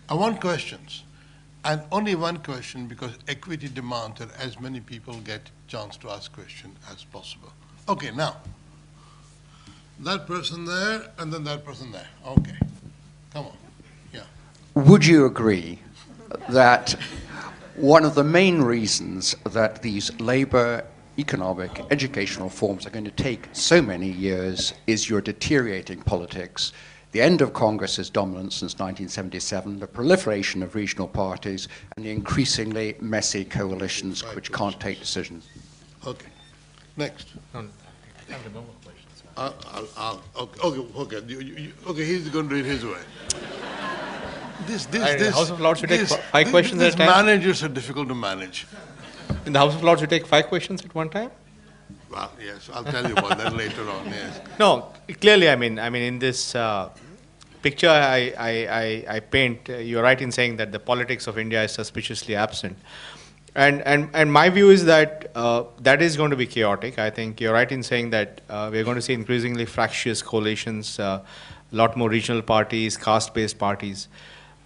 I want questions, and only one question, because equity demands that as many people get chance to ask questions as possible. Okay, now, that person there, and then that person there. Okay, come on, yeah. Would you agree that one of the main reasons that these labor, economic, educational reforms are going to take so many years is your deteriorating politics, the end of Congress's dominance since 1977, the proliferation of regional parties, and the increasingly messy coalitions which can't take decisions? Okay, next. I have no more questions. Okay, he's going to do it his way. In the House of Lords, you take 5 questions at a time? Managers are difficult to manage. In the House of Lords, you take 5 questions at one time? Well, yes, I'll tell you about that later on, yes. No, clearly, I mean, in this picture I paint, you're right in saying that the politics of India is suspiciously absent. And my view is that that is going to be chaotic. I think you're right in saying that we're going to see increasingly fractious coalitions, a lot more regional parties, caste-based parties.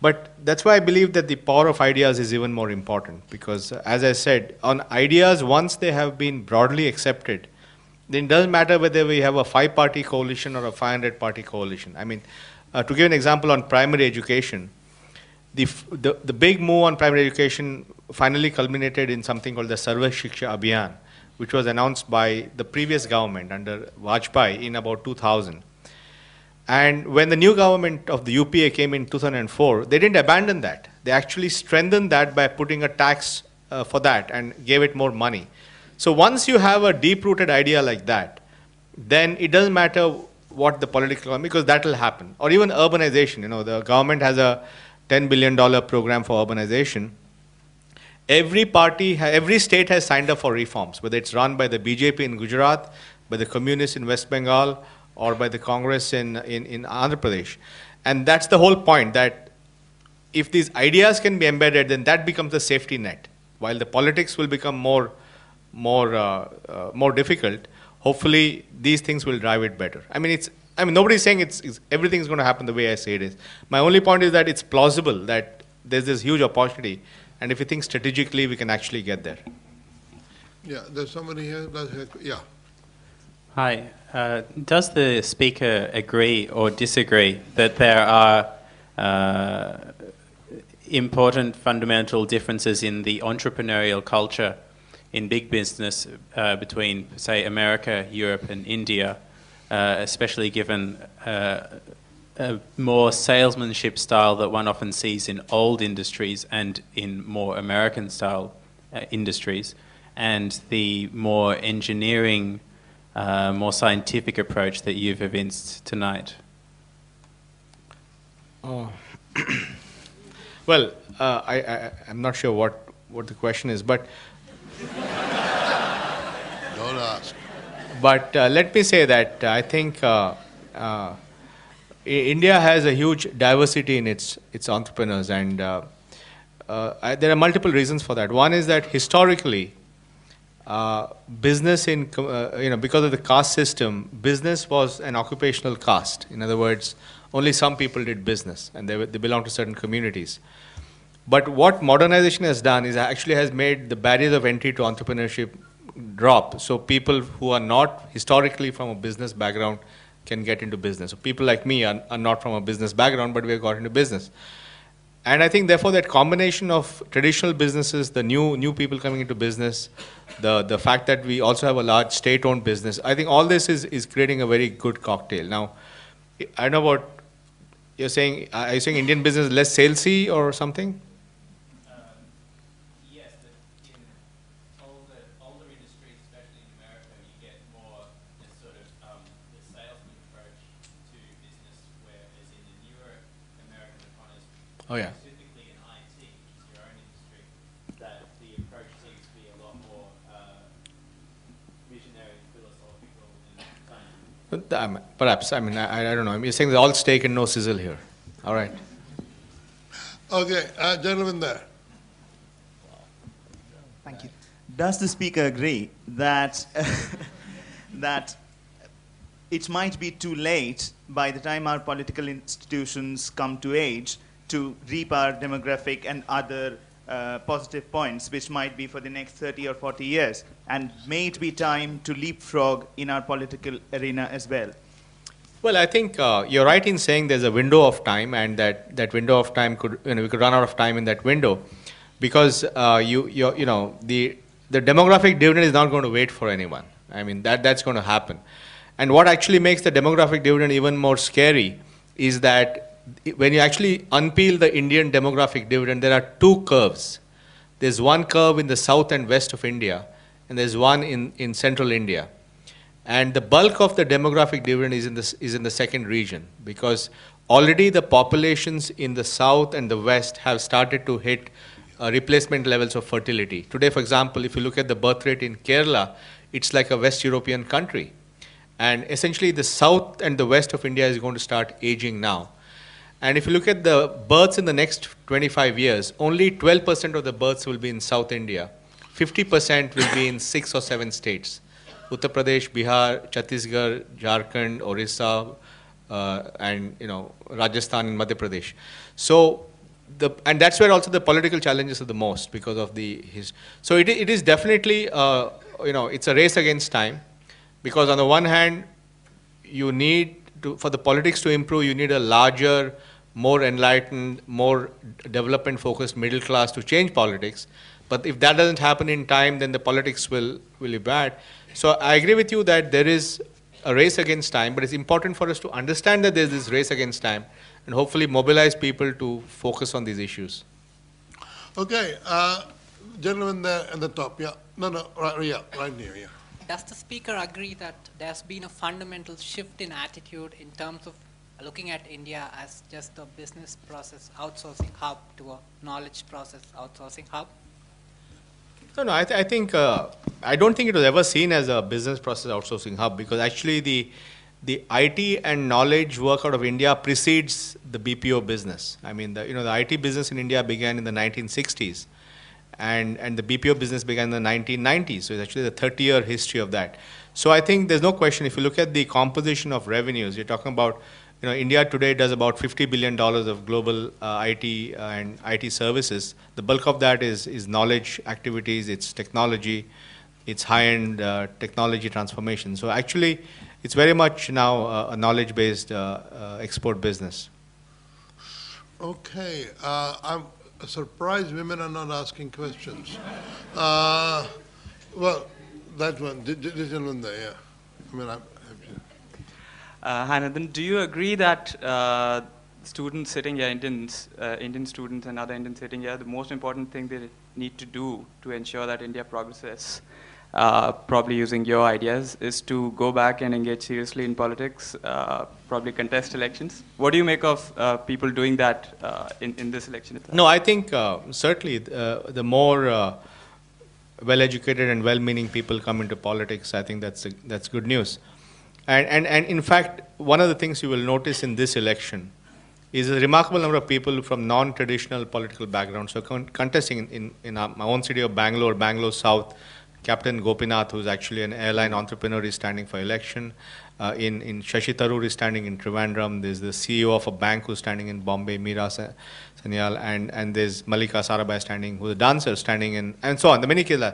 But that's why I believe that the power of ideas is even more important, because as I said, on ideas, once they have been broadly accepted, then it doesn't matter whether we have a 5-party coalition or a 500-party coalition. I mean, to give an example on primary education, the big move on primary education finally culminated in something called the Sarva Shiksha Abhiyan, which was announced by the previous government under Vajpayee in about 2000. And when the new government of the UPA came in 2004, they didn't abandon that. They actually strengthened that by putting a tax for that and gave it more money. So once you have a deep-rooted idea like that, then it doesn't matter what the political, because that will happen. Or even urbanization, you know, the government has a $10 billion program for urbanization. Every party, every state has signed up for reforms, whether it's run by the BJP in Gujarat, by the communists in West Bengal, or by the Congress in Andhra Pradesh. And that's the whole point, that if these ideas can be embedded, then that becomes the safety net. While the politics will become more difficult, hopefully these things will drive it better. I mean, nobody's saying everything's going to happen the way I say it is. My only point is that it's plausible that there's this huge opportunity, and if you think strategically, we can actually get there. Yeah, there's somebody here. Yeah. Hi. Does the speaker agree or disagree that there are important fundamental differences in the entrepreneurial culture in big business between, say, America, Europe, and India, especially given a more salesmanship style that one often sees in old industries and in more American style industries, and the more engineering, more scientific approach that you've evinced tonight? Oh. Well, I'm not sure what the question is, but Don't ask. But let me say that I think India has a huge diversity in its entrepreneurs, and there are multiple reasons for that. One is that historically, business because of the caste system, business was an occupational caste. In other words, only some people did business, and they belong to certain communities. But what modernization has done is actually has made the barriers of entry to entrepreneurship drop. So people who are not historically from a business background can get into business. So people like me are not from a business background, but we have got into business. And I think therefore that combination of traditional businesses, the new people coming into business, the fact that we also have a large state-owned business, I think all this is creating a very good cocktail. Now, I don't know what you're saying. Are you saying Indian business is less salesy or something? Yes, in older industries, especially in America, you get more this sort of the salesman approach to business, whereas in the newer American economies, Oh yeah. specifically in IT, which is your own industry, that the approach seems to be a lot more visionary, philosophical, and scientific. Perhaps. I mean, I don't know. You're saying there's all steak and no sizzle here. All right. Okay, gentleman there. Thank you. Does the speaker agree that that it might be too late by the time our political institutions come to age to reap our demographic and other positive points, which might be for the next 30 or 40 years? And may it be time to leapfrog in our political arena as well? Well, I think you're right in saying there's a window of time, and that window of time we could run out of time in that window, because the demographic dividend is not going to wait for anyone. I mean, that's going to happen. And what actually makes the demographic dividend even more scary is that when you actually unpeel the Indian demographic dividend, there are two curves. There's one curve in the south and west of India, and there's one in central India. And the bulk of the demographic dividend is in the second region, because already the populations in the south and the west have started to hit replacement levels of fertility. Today, for example, if you look at the birth rate in Kerala, it's like a West European country. And essentially the south and the west of India is going to start aging now. And if you look at the births in the next 25 years, only 12% of the births will be in South India. 50% will be in 6 or 7 states. Uttar Pradesh, Bihar, Chhattisgarh, Jharkhand, Orissa, and Rajasthan and Madhya Pradesh. So, and that's where also the political challenges are the most, because of so it is definitely it's a race against time, because on the one hand, you need for the politics to improve, you need a larger, more enlightened, more development-focused middle class to change politics. But if that doesn't happen in time, then the politics will be bad. So I agree with you that there is a race against time, but it's important for us to understand that there's this race against time and hopefully mobilize people to focus on these issues. Okay, gentleman there at the top, yeah. No, right here, yeah. does the speaker agree that there's been a fundamental shift in attitude in terms of looking at India as just a business process outsourcing hub to a knowledge process outsourcing hub? No, no, I think, I don't think it was ever seen as a business process outsourcing hub, because actually the IT and knowledge work out of India precedes the BPO business. I mean, the IT business in India began in the 1960s, and the BPO business began in the 1990s. So it's actually the 30-year history of that. So I think there's no question, if you look at the composition of revenues, you're talking about, India today does about $50 billion of global IT and IT services. The bulk of that is knowledge activities, it's technology, it's high-end technology transformation. So actually, it's very much now a knowledge-based export business. Okay, I'm surprised women are not asking questions. Well, that one, this gentleman there, yeah. I mean, Hi, Nandan. Do you agree that students sitting here, Indian students and other Indians sitting here, the most important thing they need to do to ensure that India progresses, probably using your ideas, is to go back and engage seriously in politics, probably contest elections? What do you make of people doing that in this election? No, I think certainly the more well-educated and well-meaning people come into politics, I think that's good news. And in fact, one of the things you will notice in this election is a remarkable number of people from non-traditional political backgrounds. So contesting in my own city of Bangalore South, Captain Gopinath, who's actually an airline entrepreneur, is standing for election. In Shashi Tharoor is standing in Trivandrum. There's the CEO of a bank who's standing in Bombay, Meera Sanyal, and there's Malika Sarabhai standing, who's a dancer standing in, and so on. The many cases.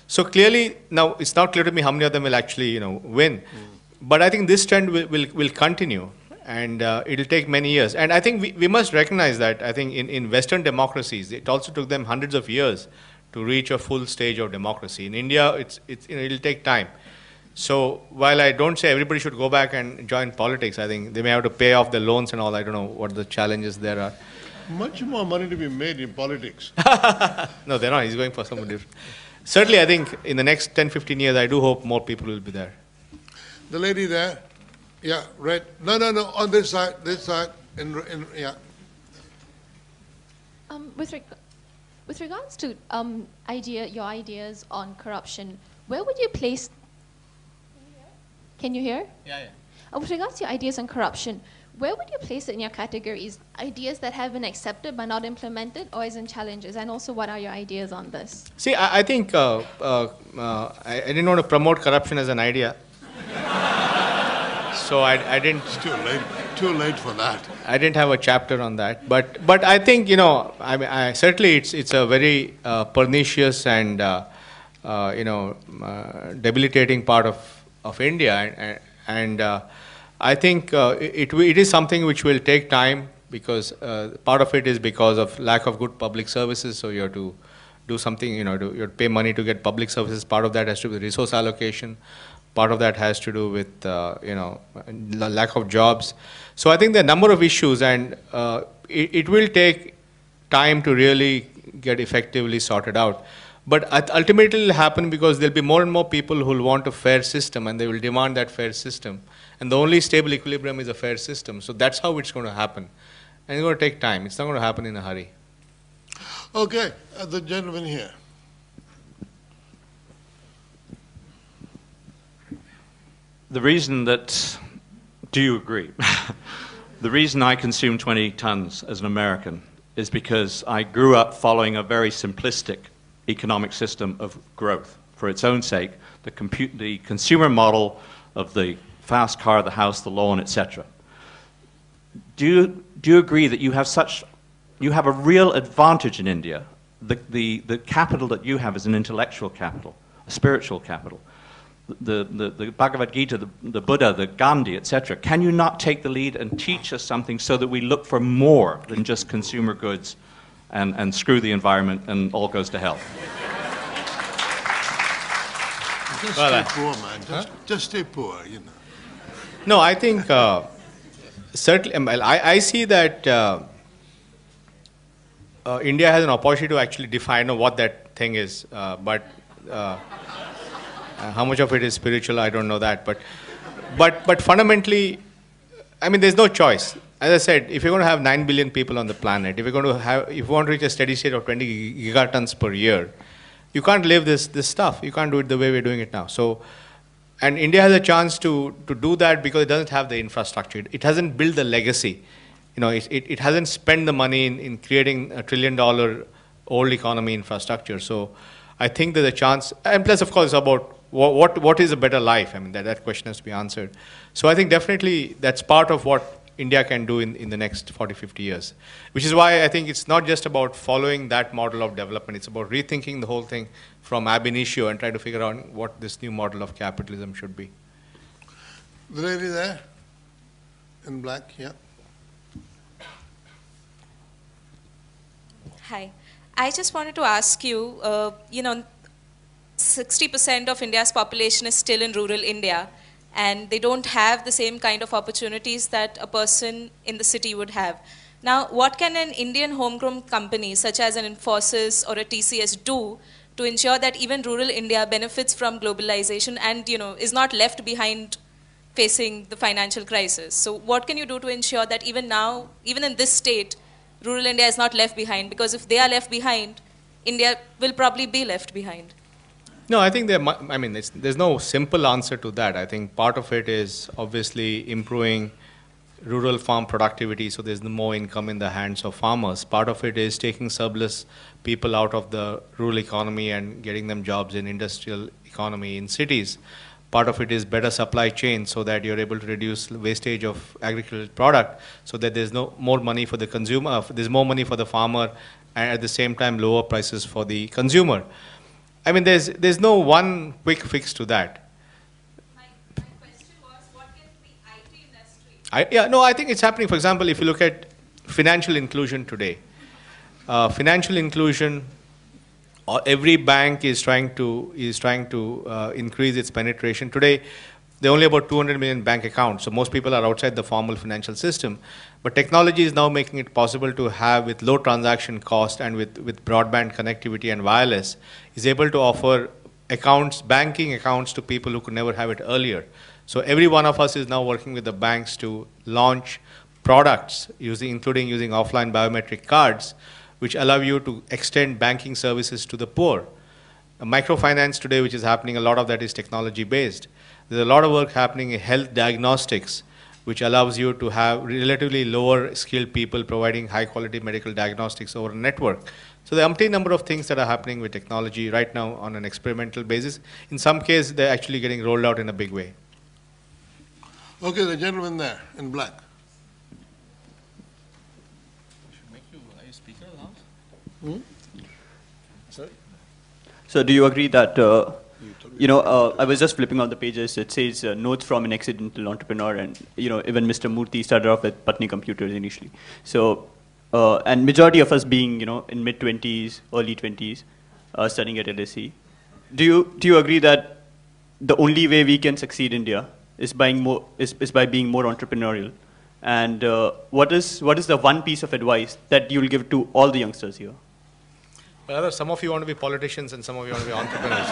So clearly, now it's not clear to me how many of them will actually, win. But I think this trend will continue, and it'll take many years. And I think we must recognize that, I think in Western democracies, it also took them hundreds of years to reach a full stage of democracy. In India, it'll take time. So while I don't say everybody should go back and join politics, I think they may have to pay off the loans and all. I don't know what the challenges there are. much more money to be made in politics. No, they're not. He's going for something different. Certainly, I think in the next 10, 15 years, I do hope more people will be there. The lady there, yeah, right. No, on this side, yeah. With regards to your ideas on corruption, where would you place? Can you hear? Yeah. With regards to your ideas on corruption, where would you place it in your categories? Ideas that have been accepted but not implemented, or as in challenges? And also, what are your ideas on this? See, I think I didn't want to promote corruption as an idea. So I didn't. It's too late for that. I didn't have a chapter on that, but I think certainly it's a very pernicious and debilitating part of India, and I think it is something which will take time, because part of it is because of lack of good public services. So you have to do something. You have to pay money to get public services. Part of that has to do with resource allocation. Part of that has to do with lack of jobs. So I think there are a number of issues, and it will take time to really get effectively sorted out. But ultimately it will happen because there will be more and more people who will want a fair system, and they will demand that fair system. And the only stable equilibrium is a fair system. So that's how it's going to happen. And it's going to take time. It's not going to happen in a hurry. Okay, the gentleman here. The reason that, do you agree? The reason I consume 20 tons as an American is because I grew up following a very simplistic economic system of growth for its own sake, the consumer model of the fast car, the house, the loan, etc. Do you agree that you have a real advantage in India? The capital that you have is an intellectual capital, a spiritual capital. The Bhagavad Gita, the Buddha, the Gandhi, etc. Can you not take the lead and teach us something so that we look for more than just consumer goods and screw the environment and all goes to hell? Just stay poor, man. Just stay poor, No, I think certainly, I see that India has an opportunity to actually define what that thing is, but How much of it is spiritual, I don't know that. But fundamentally, I mean, there's no choice. As I said, if you're going to have 9 billion people on the planet, if you want to reach a steady state of 20 gigatons per year, you can't live this stuff. You can't do it the way we're doing it now. So, and India has a chance to do that because it doesn't have the infrastructure. It hasn't built the legacy. You know, it hasn't spent the money in creating $1 trillion old economy infrastructure. So I think there's a chance, and plus, of course, about what is a better life? I mean, that question has to be answered. So I think definitely that's part of what India can do in the next 40, 50 years, which is why I think it's not just about following that model of development. It's about rethinking the whole thing from ab initio and trying to figure out what this new model of capitalism should be. The lady there in black, yeah. Hi. I just wanted to ask you, 60% of India's population is still in rural India, and they don't have the same kind of opportunities that a person in the city would have. Now, what can an Indian homegrown company, such as an Infosys or a TCS, do to ensure that even rural India benefits from globalization and, is not left behind facing the financial crisis? So what can you do to ensure that even now, even in this state, rural India is not left behind? Because if they are left behind, India will probably be left behind. No, I think there's no simple answer to that. I think part of it is obviously improving rural farm productivity so there's more income in the hands of farmers. Part of it is taking surplus people out of the rural economy and getting them jobs in industrial economy in cities. Part of it is better supply chain so that you're able to reduce wastage of agricultural product so that there's more money for the consumer, there's more money for the farmer, and at the same time lower prices for the consumer. I mean, there's no one quick fix to that. My question was, what can the IT industry? I think it's happening. For example, if you look at financial inclusion today, financial inclusion, every bank is trying to increase its penetration. Today, there are only about 200 million bank accounts, so most people are outside the formal financial system. But technology is now making it possible to have, with low transaction cost and with broadband connectivity and wireless, is able to offer accounts, banking accounts to people who could never have it earlier. So every one of us is now working with the banks to launch products, including using offline biometric cards, which allow you to extend banking services to the poor. Microfinance today, which is happening, a lot of that is technology based. There's a lot of work happening in health diagnostics, which allows you to have relatively lower skilled people providing high quality medical diagnostics over a network. So there are umpteen number of things that are happening with technology right now on an experimental basis. In some cases, they're actually getting rolled out in a big way. Okay, the gentleman there in black. Are you speaker now? Sorry? So do you agree that, I was just flipping on the pages, it says notes from an accidental entrepreneur, and, even Mr. Murthy started off with Patni Computers initially. So, and majority of us being, in mid-20s, early 20s, studying at LSE, do you agree that the only way we can succeed in India is by being more entrepreneurial? And what is the one piece of advice that you'll give to all the youngsters here? Well, some of you want to be politicians and some of you want to be entrepreneurs.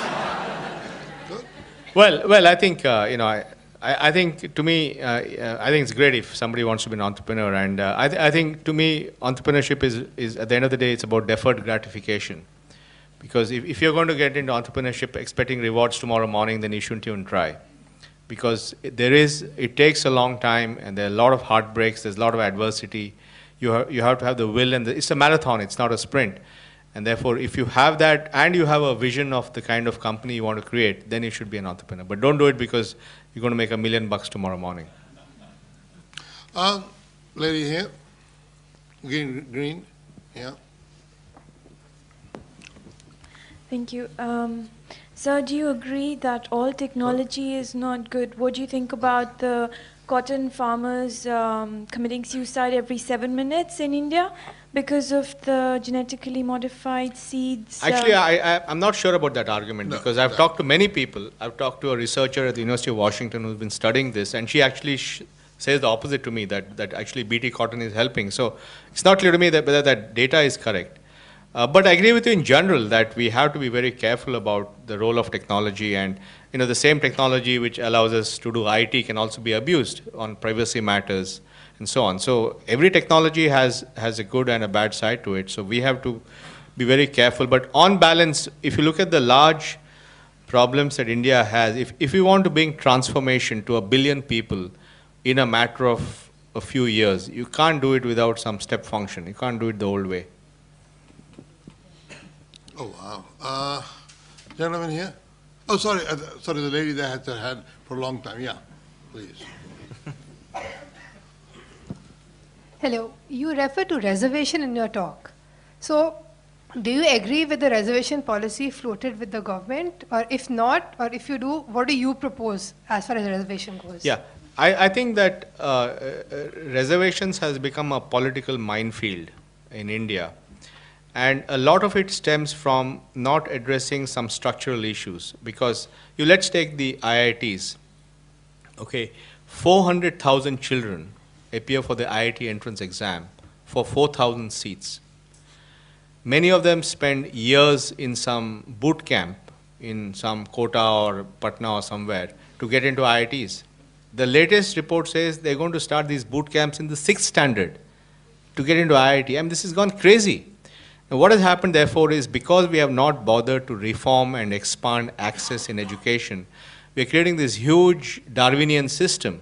Well, I think, I think to me, I think it's great if somebody wants to be an entrepreneur. And I think to me, entrepreneurship is, at the end of the day, it's about deferred gratification. Because if you're going to get into entrepreneurship expecting rewards tomorrow morning, then you shouldn't even try. Because it takes a long time, and there are a lot of heartbreaks, there's a lot of adversity. You have to have the will, and it's a marathon, it's not a sprint. And therefore, if you have that, and you have a vision of the kind of company you want to create, then you should be an entrepreneur. But don't do it because you're going to make $1 million tomorrow morning. Lady here, green, yeah. Thank you. Sir, do you agree that all technology is not good? What do you think about the cotton farmers committing suicide every 7 minutes in India because of the genetically modified seeds? Actually, I'm not sure about that argument because I've talked to many people. I've talked to a researcher at the University of Washington who's been studying this, and she actually says the opposite to me, that actually BT cotton is helping. So it's not clear to me that whether that data is correct. But I agree with you in general that we have to be very careful about the role of technology, and the same technology which allows us to do IT can also be abused on privacy matters and so on. So every technology has a good and a bad side to it. So we have to be very careful. But on balance, if you look at the large problems that India has, if we want to bring transformation to 1 billion people in a matter of a few years, you can't do it without some step function. You can't do it the old way. Oh, wow. Gentleman here? Oh, sorry, sorry, the lady that had her hand for a long time. Yeah, please. Hello. You refer to reservation in your talk. So, do you agree with the reservation policy floated with the government? Or if not, or if you do, what do you propose as far as reservation goes? Yeah, I think that reservations has become a political minefield in India. And a lot of it stems from not addressing some structural issues. Because let's take the IITs. Okay, 400,000 children appear for the IIT entrance exam for 4,000 seats. Many of them spend years in some boot camp in some Kota or Patna or somewhere to get into IITs. The latest report says they're going to start these boot camps in the 6th standard to get into IIT. I mean, this has gone crazy. Now, what has happened, therefore, is because we have not bothered to reform and expand access in education, we are creating this huge Darwinian system.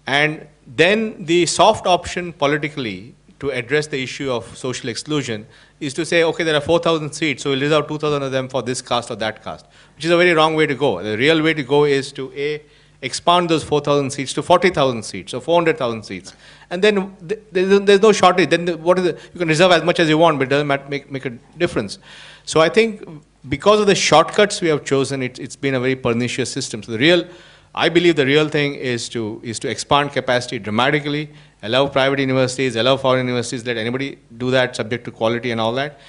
And then the soft option politically to address the issue of social exclusion is to say, okay, there are 4,000 seats, so we'll reserve 2,000 of them for this caste or that caste, which is a very wrong way to go. The real way to go is to, expand those 4,000 seats to 40,000 seats or 400,000 seats. And then there's no shortage. Then you can reserve as much as you want, but it doesn't make a difference. So I think because of the shortcuts we have chosen, it's been a very pernicious system. So I believe the real thing is to expand capacity dramatically, allow private universities, allow foreign universities, let anybody do that subject to quality and all that,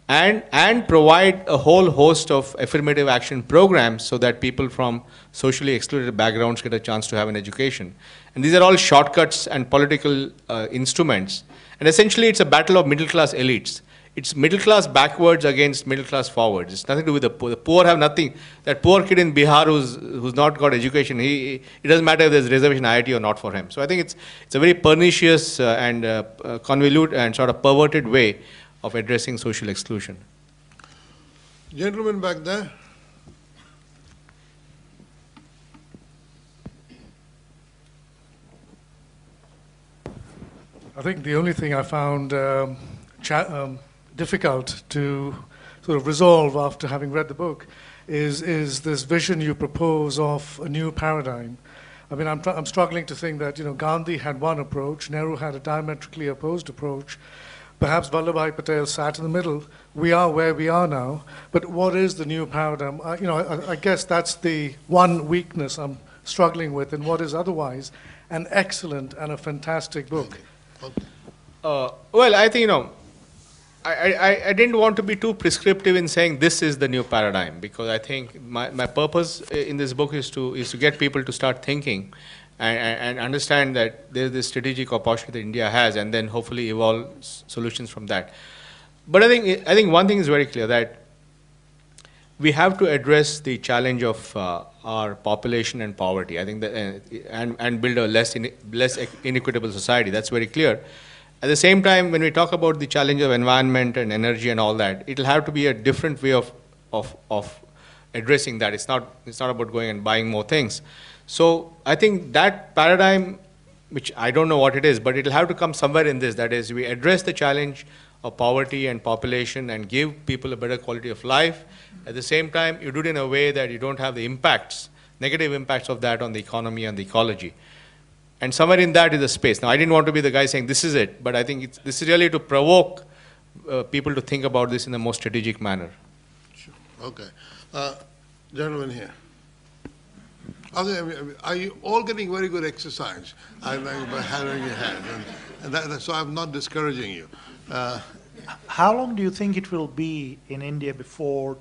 and provide a whole host of affirmative action programs so that people from socially excluded backgrounds get a chance to have an education. And these are all shortcuts and political instruments. And essentially it's a battle of middle class elites. It's middle class backwards against middle class forwards. It's nothing to do with the poor. The poor have nothing. That poor kid in Bihar who's not got education, it doesn't matter if there's reservation IIT or not for him. So I think it's a very pernicious and convoluted and sort of perverted way of addressing social exclusion. Gentleman back there. I think the only thing I found difficult to sort of resolve after having read the book is this vision you propose of a new paradigm. I mean, I'm struggling to think that, Gandhi had one approach, Nehru had a diametrically opposed approach. Perhaps Vallabhbhai Patel sat in the middle. We are where we are now. But what is the new paradigm? I guess that's the one weakness I'm struggling with in what is otherwise an excellent and a fantastic book. Well, I think, I didn't want to be too prescriptive in saying this is the new paradigm, because I think my purpose in this book is to get people to start thinking and understand that there's this strategic opportunity that India has, and then hopefully evolve solutions from that. But I think one thing is very clear, that we have to address the challenge of our population and poverty. I think that, and build a less inequitable society. That's very clear. At the same time, when we talk about the challenge of environment and energy and all that, it'll have to be a different way of addressing that. It's not about going and buying more things. So I think that paradigm, which I don't know what it is, but it'll have to come somewhere in this. That is, we address the challenge of poverty and population and give people a better quality of life. At the same time, you do it in a way that you don't have the impacts, negative impacts of that on the economy and the ecology. And somewhere in that is a space. Now, I didn't want to be the guy saying this is it, but I think this is really to provoke people to think about this in a more strategic manner. Sure. Okay. Gentlemen here. Are you all getting very good exercise? By having your hand, so I'm not discouraging you. How long do you think it will be in India before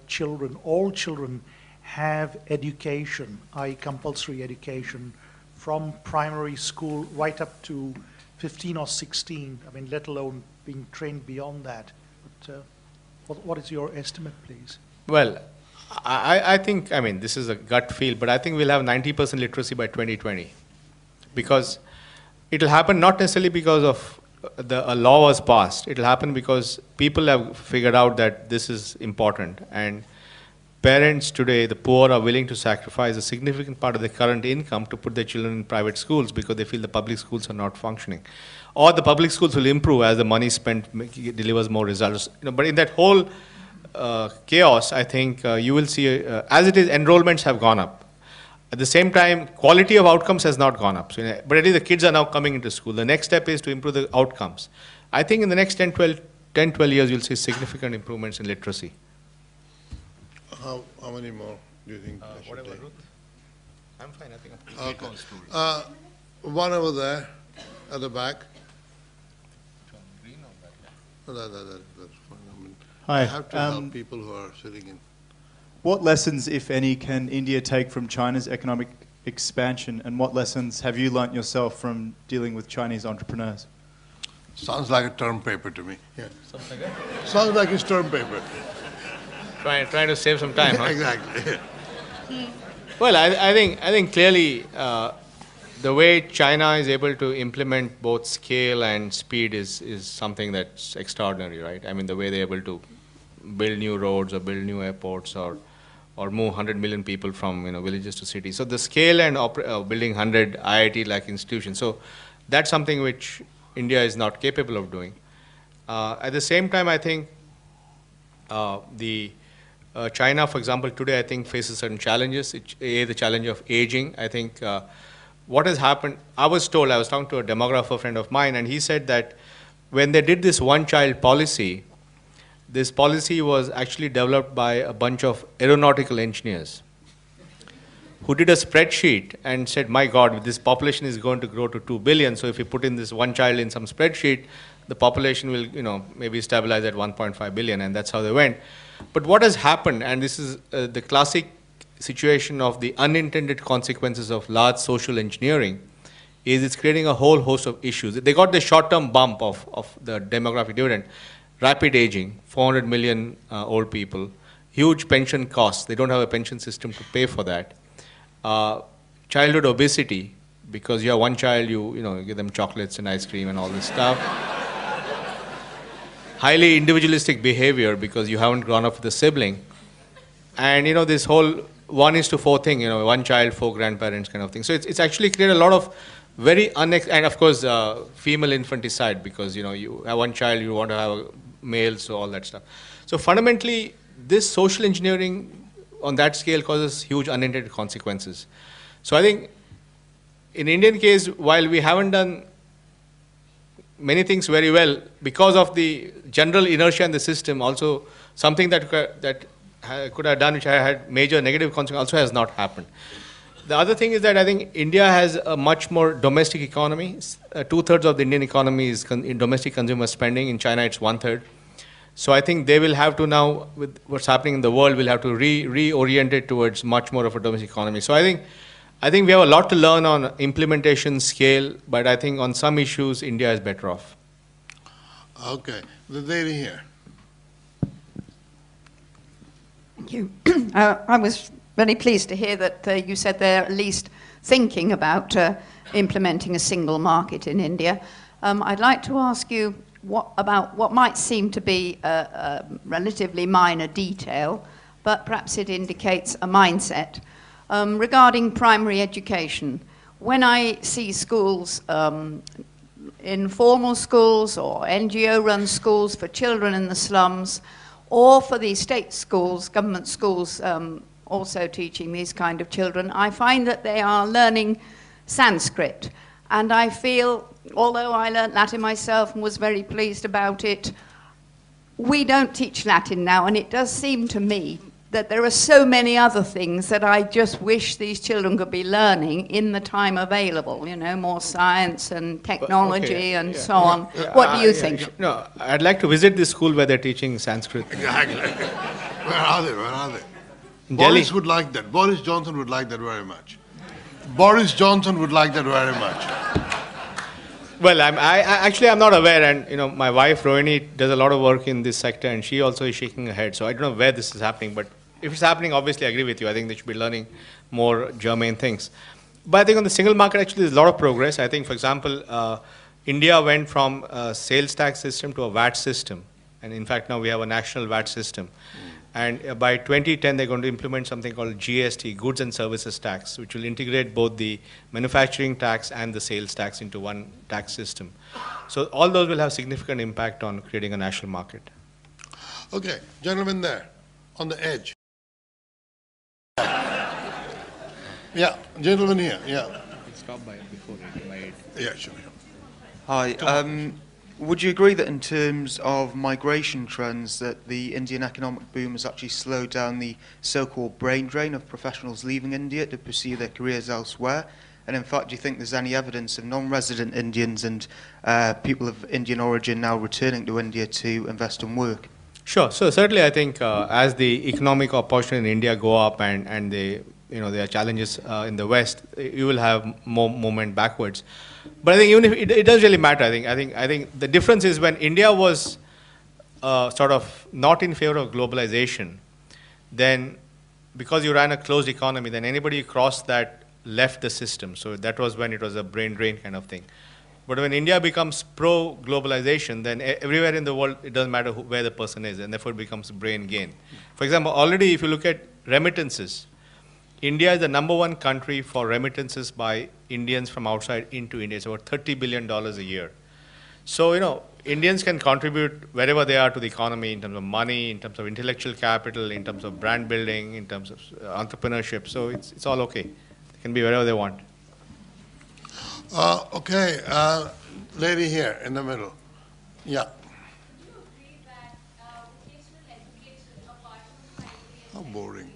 all children have education, i.e. compulsory education, from primary school right up to 15 or 16, let alone being trained beyond that? But, What is your estimate, please? Well, I think, I mean, this is a gut feel, but I think we'll have 90% literacy by 2020. Because it will happen not necessarily because of a law was passed. It will happen because people have figured out that this is important. And parents today, the poor, are willing to sacrifice a significant part of their current income to put their children in private schools because they feel the public schools are not functioning. Or the public schools will improve as the money spent delivers more results. But in that whole chaos, I think you will see, as it is, enrollments have gone up. At the same time, quality of outcomes has not gone up. So, but at least the kids are now coming into school. The next step is to improve the outcomes. I think in the next 10, 12 years, you'll see significant improvements in literacy. How many more do you think? Whatever, Ruth. I'm fine. I think I'm okay. One over there, at the back. Oh, that's fine. I mean, Hi. I have to help people who are sitting in. What lessons, if any, can India take from China's economic expansion, and what lessons have you learnt yourself from dealing with Chinese entrepreneurs? Sounds like a term paper to me. Yeah. Something like that? Sounds like his term paper. Trying to save some time, huh? Exactly. Well, I think clearly the way China is able to implement both scale and speed is something that's extraordinary, right? I mean, the way they're able to build new roads or build new airports or move 100 million people from villages to cities. So the scale and building 100 IIT-like institutions. So that's something which India is not capable of doing. At the same time, I think China, for example, today I think faces certain challenges. The challenge of aging. I think what has happened, I was talking to a demographer friend of mine, and he said that when they did this one-child policy, this policy was actually developed by a bunch of aeronautical engineers who did a spreadsheet and said, my God, this population is going to grow to 2 billion, so if you put in this one child in some spreadsheet, the population will maybe stabilize at 1.5 billion, and that's how they went. But what has happened, and this is the classic situation of the unintended consequences of large social engineering, is it's creating a whole host of issues. They got the short-term bump of the demographic dividend. Rapid aging, 400 million old people, huge pension costs. They don't have a pension system to pay for that. Childhood obesity, because you have one child, you give them chocolates and ice cream and all this stuff. Highly individualistic behavior because you haven't grown up with a sibling. And this whole 1:4 thing, one child, 4 grandparents kind of thing. So it's actually created a lot of very and of course female infanticide, because you have one child, you want to have a male, so all that stuff. So fundamentally, this social engineering on that scale causes huge unintended consequences. So I think in Indian case, while we haven't done many things very well, because of the general inertia in the system, also something that could have done which had major negative consequences also has not happened. The other thing is that I think India has a much more domestic economy. 2/3 of the Indian economy is in domestic consumer spending. In China, it's 1/3. So I think they will have to now, with what's happening in the world, will have to reorient it towards much more of a domestic economy. So I think we have a lot to learn on implementation, scale, but I think on some issues, India is better off. Okay, the lady here. Thank you. I was very pleased to hear that you said they're at least thinking about implementing a single market in India. I'd like to ask you about what might seem to be a relatively minor detail, but perhaps it indicates a mindset. Regarding primary education, when I see schools, informal schools or NGO-run schools for children in the slums, or for the state schools, government schools also teaching these kind of children, I find that they are learning Sanskrit. And I feel, although I learnt Latin myself and was very pleased about it, we don't teach Latin now, and it does seem to me that there are so many other things that I just wish these children could be learning in the time available, more science and technology so on. What do you think? No, I'd like to visit the school where they're teaching Sanskrit. Exactly. Where are they? Delhi. Boris would like that. Boris Johnson would like that very much. Boris Johnson would like that very much. Well, actually I'm not aware, and you know, my wife Rohini does a lot of work in this sector, and she also is shaking her head. So I don't know where this is happening, but if it's happening, obviously I agree with you. I think they should be learning more germane things. But I think on the single market, actually, there's a lot of progress. I think, for example, India went from a sales tax system to a VAT system, and in fact now we have a national VAT system. And by 2010, they're going to implement something called GST, Goods and Services Tax, which will integrate both the manufacturing tax and the sales tax into one tax system. So all those will have significant impact on creating a national market. Okay, gentlemen there, on the edge. Yeah, gentleman here, yeah. Stop by before it. Yeah, sure. Hi. Would you agree that in terms of migration trends that the Indian economic boom has actually slowed down the so-called brain drain of professionals leaving India to pursue their careers elsewhere? And in fact, do you think there's any evidence of non-resident Indians and people of Indian origin now returning to India to invest and work? Sure. So certainly I think as the economic opportunity in India go up and there are challenges in the West, you will have more movement backwards. But I think even if it doesn't really matter, I think the difference is when India was sort of not in favor of globalization, then because you ran a closed economy, then anybody who crossed that left the system. So that was when it was a brain drain kind of thing. But when India becomes pro-globalization, then everywhere in the world, it doesn't matter where the person is, and therefore it becomes brain gain. For example, already if you look at remittances, India is the #1 country for remittances by Indians from outside into India. It's about $30 billion a year. So, you know, Indians can contribute wherever they are to the economy in terms of money, in terms of intellectual capital, in terms of brand building, in terms of entrepreneurship. So it's all okay. They can be wherever they want. Okay, lady here in the middle. Yeah. How boring.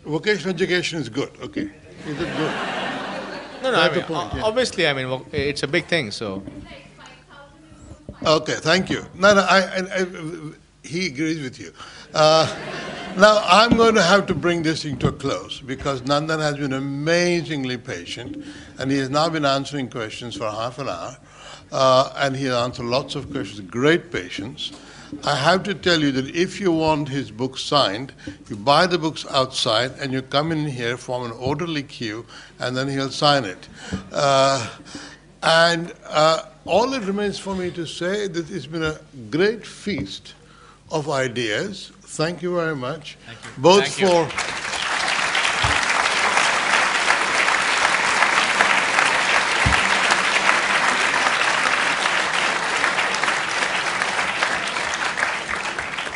Vocational education is good, okay. Is it good? No, That's I the mean, point, yeah. obviously, I mean, it's a big thing, so. Okay, thank you. No, he agrees with you. Now, I'm going to have to bring this thing to a close because Nandan has been amazingly patient and he has now been answering questions for half an hour and he has answered lots of questions, great patience. I have to tell you that if you want his book signed, you buy the books outside and you come in here, form an orderly queue, and then he'll sign it. All that remains for me to say that it's been a great feast of ideas. Thank you very much. Thank you. Both Thank you. for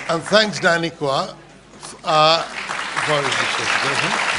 and thanks, Danny Kwa, for his discussion.